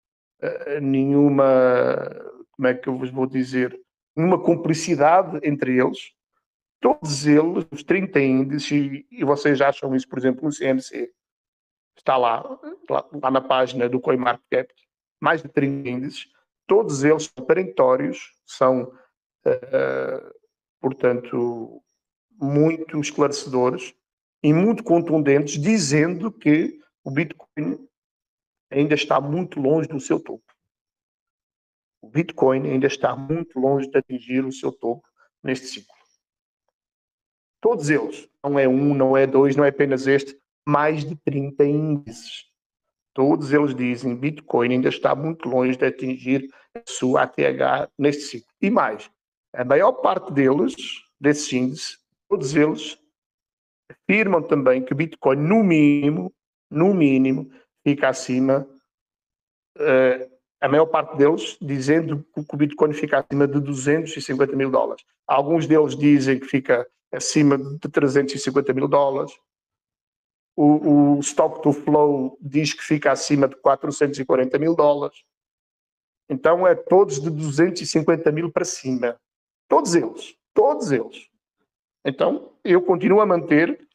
como é que eu vos vou dizer, nenhuma cumplicidade entre eles, todos eles, os 30 índices, e vocês acham isso, por exemplo, no CMC, está lá na página do CoinMarketCap, mais de 30 índices, todos eles são perentórios, são, portanto, muito esclarecedores e muito contundentes, dizendo que o Bitcoin ainda está muito longe do seu topo. O Bitcoin ainda está muito longe de atingir o seu topo neste ciclo. Todos eles, não é um, não é dois, não é apenas este, mais de 30 índices. Todos eles dizem que Bitcoin ainda está muito longe de atingir a sua ATH neste ciclo. E mais, a maior parte deles, desses índices, todos eles afirmam também que Bitcoin, no mínimo, fica acima, a maior parte deles dizendo que o Bitcoin fica acima de 250 mil dólares. Alguns deles dizem que fica acima de 350 mil dólares. O Stock to Flow diz que fica acima de 440 mil dólares. Então é todos de 250 mil para cima. Todos eles. Então eu continuo a manter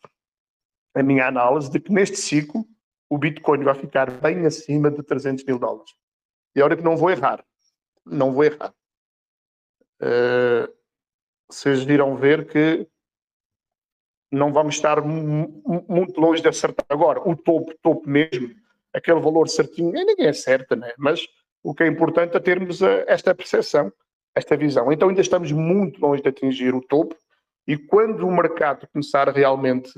a minha análise de que neste ciclo o Bitcoin vai ficar bem acima de 300 mil dólares. E olha que não vou errar. Vocês irão ver que não vamos estar muito longe de acertar. Agora, o topo mesmo, aquele valor certinho, ninguém acerta, né? Mas o que é importante é termos esta percepção, esta visão. Então ainda estamos muito longe de atingir o topo E quando o mercado começar realmente,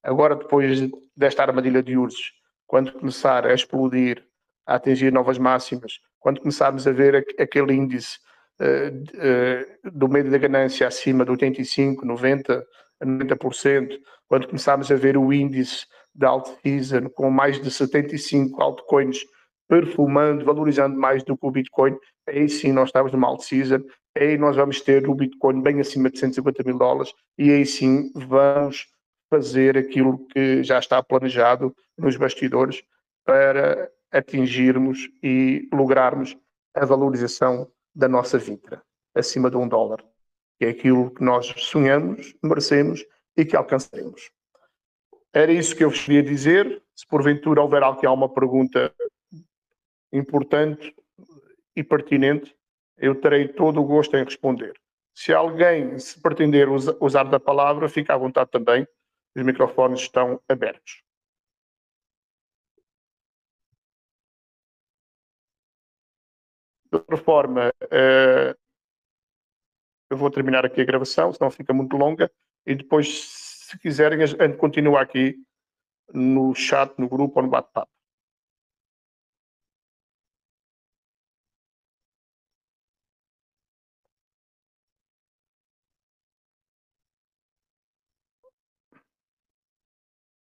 agora depois desta armadilha de ursos, quando começar a explodir, a atingir novas máximas, quando começarmos a ver aquele índice do meio da ganância acima de 85%, 90%, 90%, quando começarmos a ver o índice da alt-season com mais de 75 altcoins perfumando, valorizando mais do que o Bitcoin, aí sim nós estamos numa alt-season, aí nós vamos ter o Bitcoin bem acima de 150 mil dólares e aí sim vamos fazer aquilo que já está planejado nos bastidores para atingirmos e lograrmos a valorização da nossa vida acima de $1, que é aquilo que nós sonhamos, merecemos e que alcançaremos. Era isso que eu vos queria dizer. Se porventura houver aqui alguma pergunta importante e pertinente, eu terei todo o gosto em responder. Se alguém se pretender usar da palavra, fica à vontade também. Os microfones estão abertos. De outra forma, eu vou terminar aqui a gravação, senão fica muito longa, e depois, se quiserem, a gente continua aqui no chat, no grupo ou no bate-papo.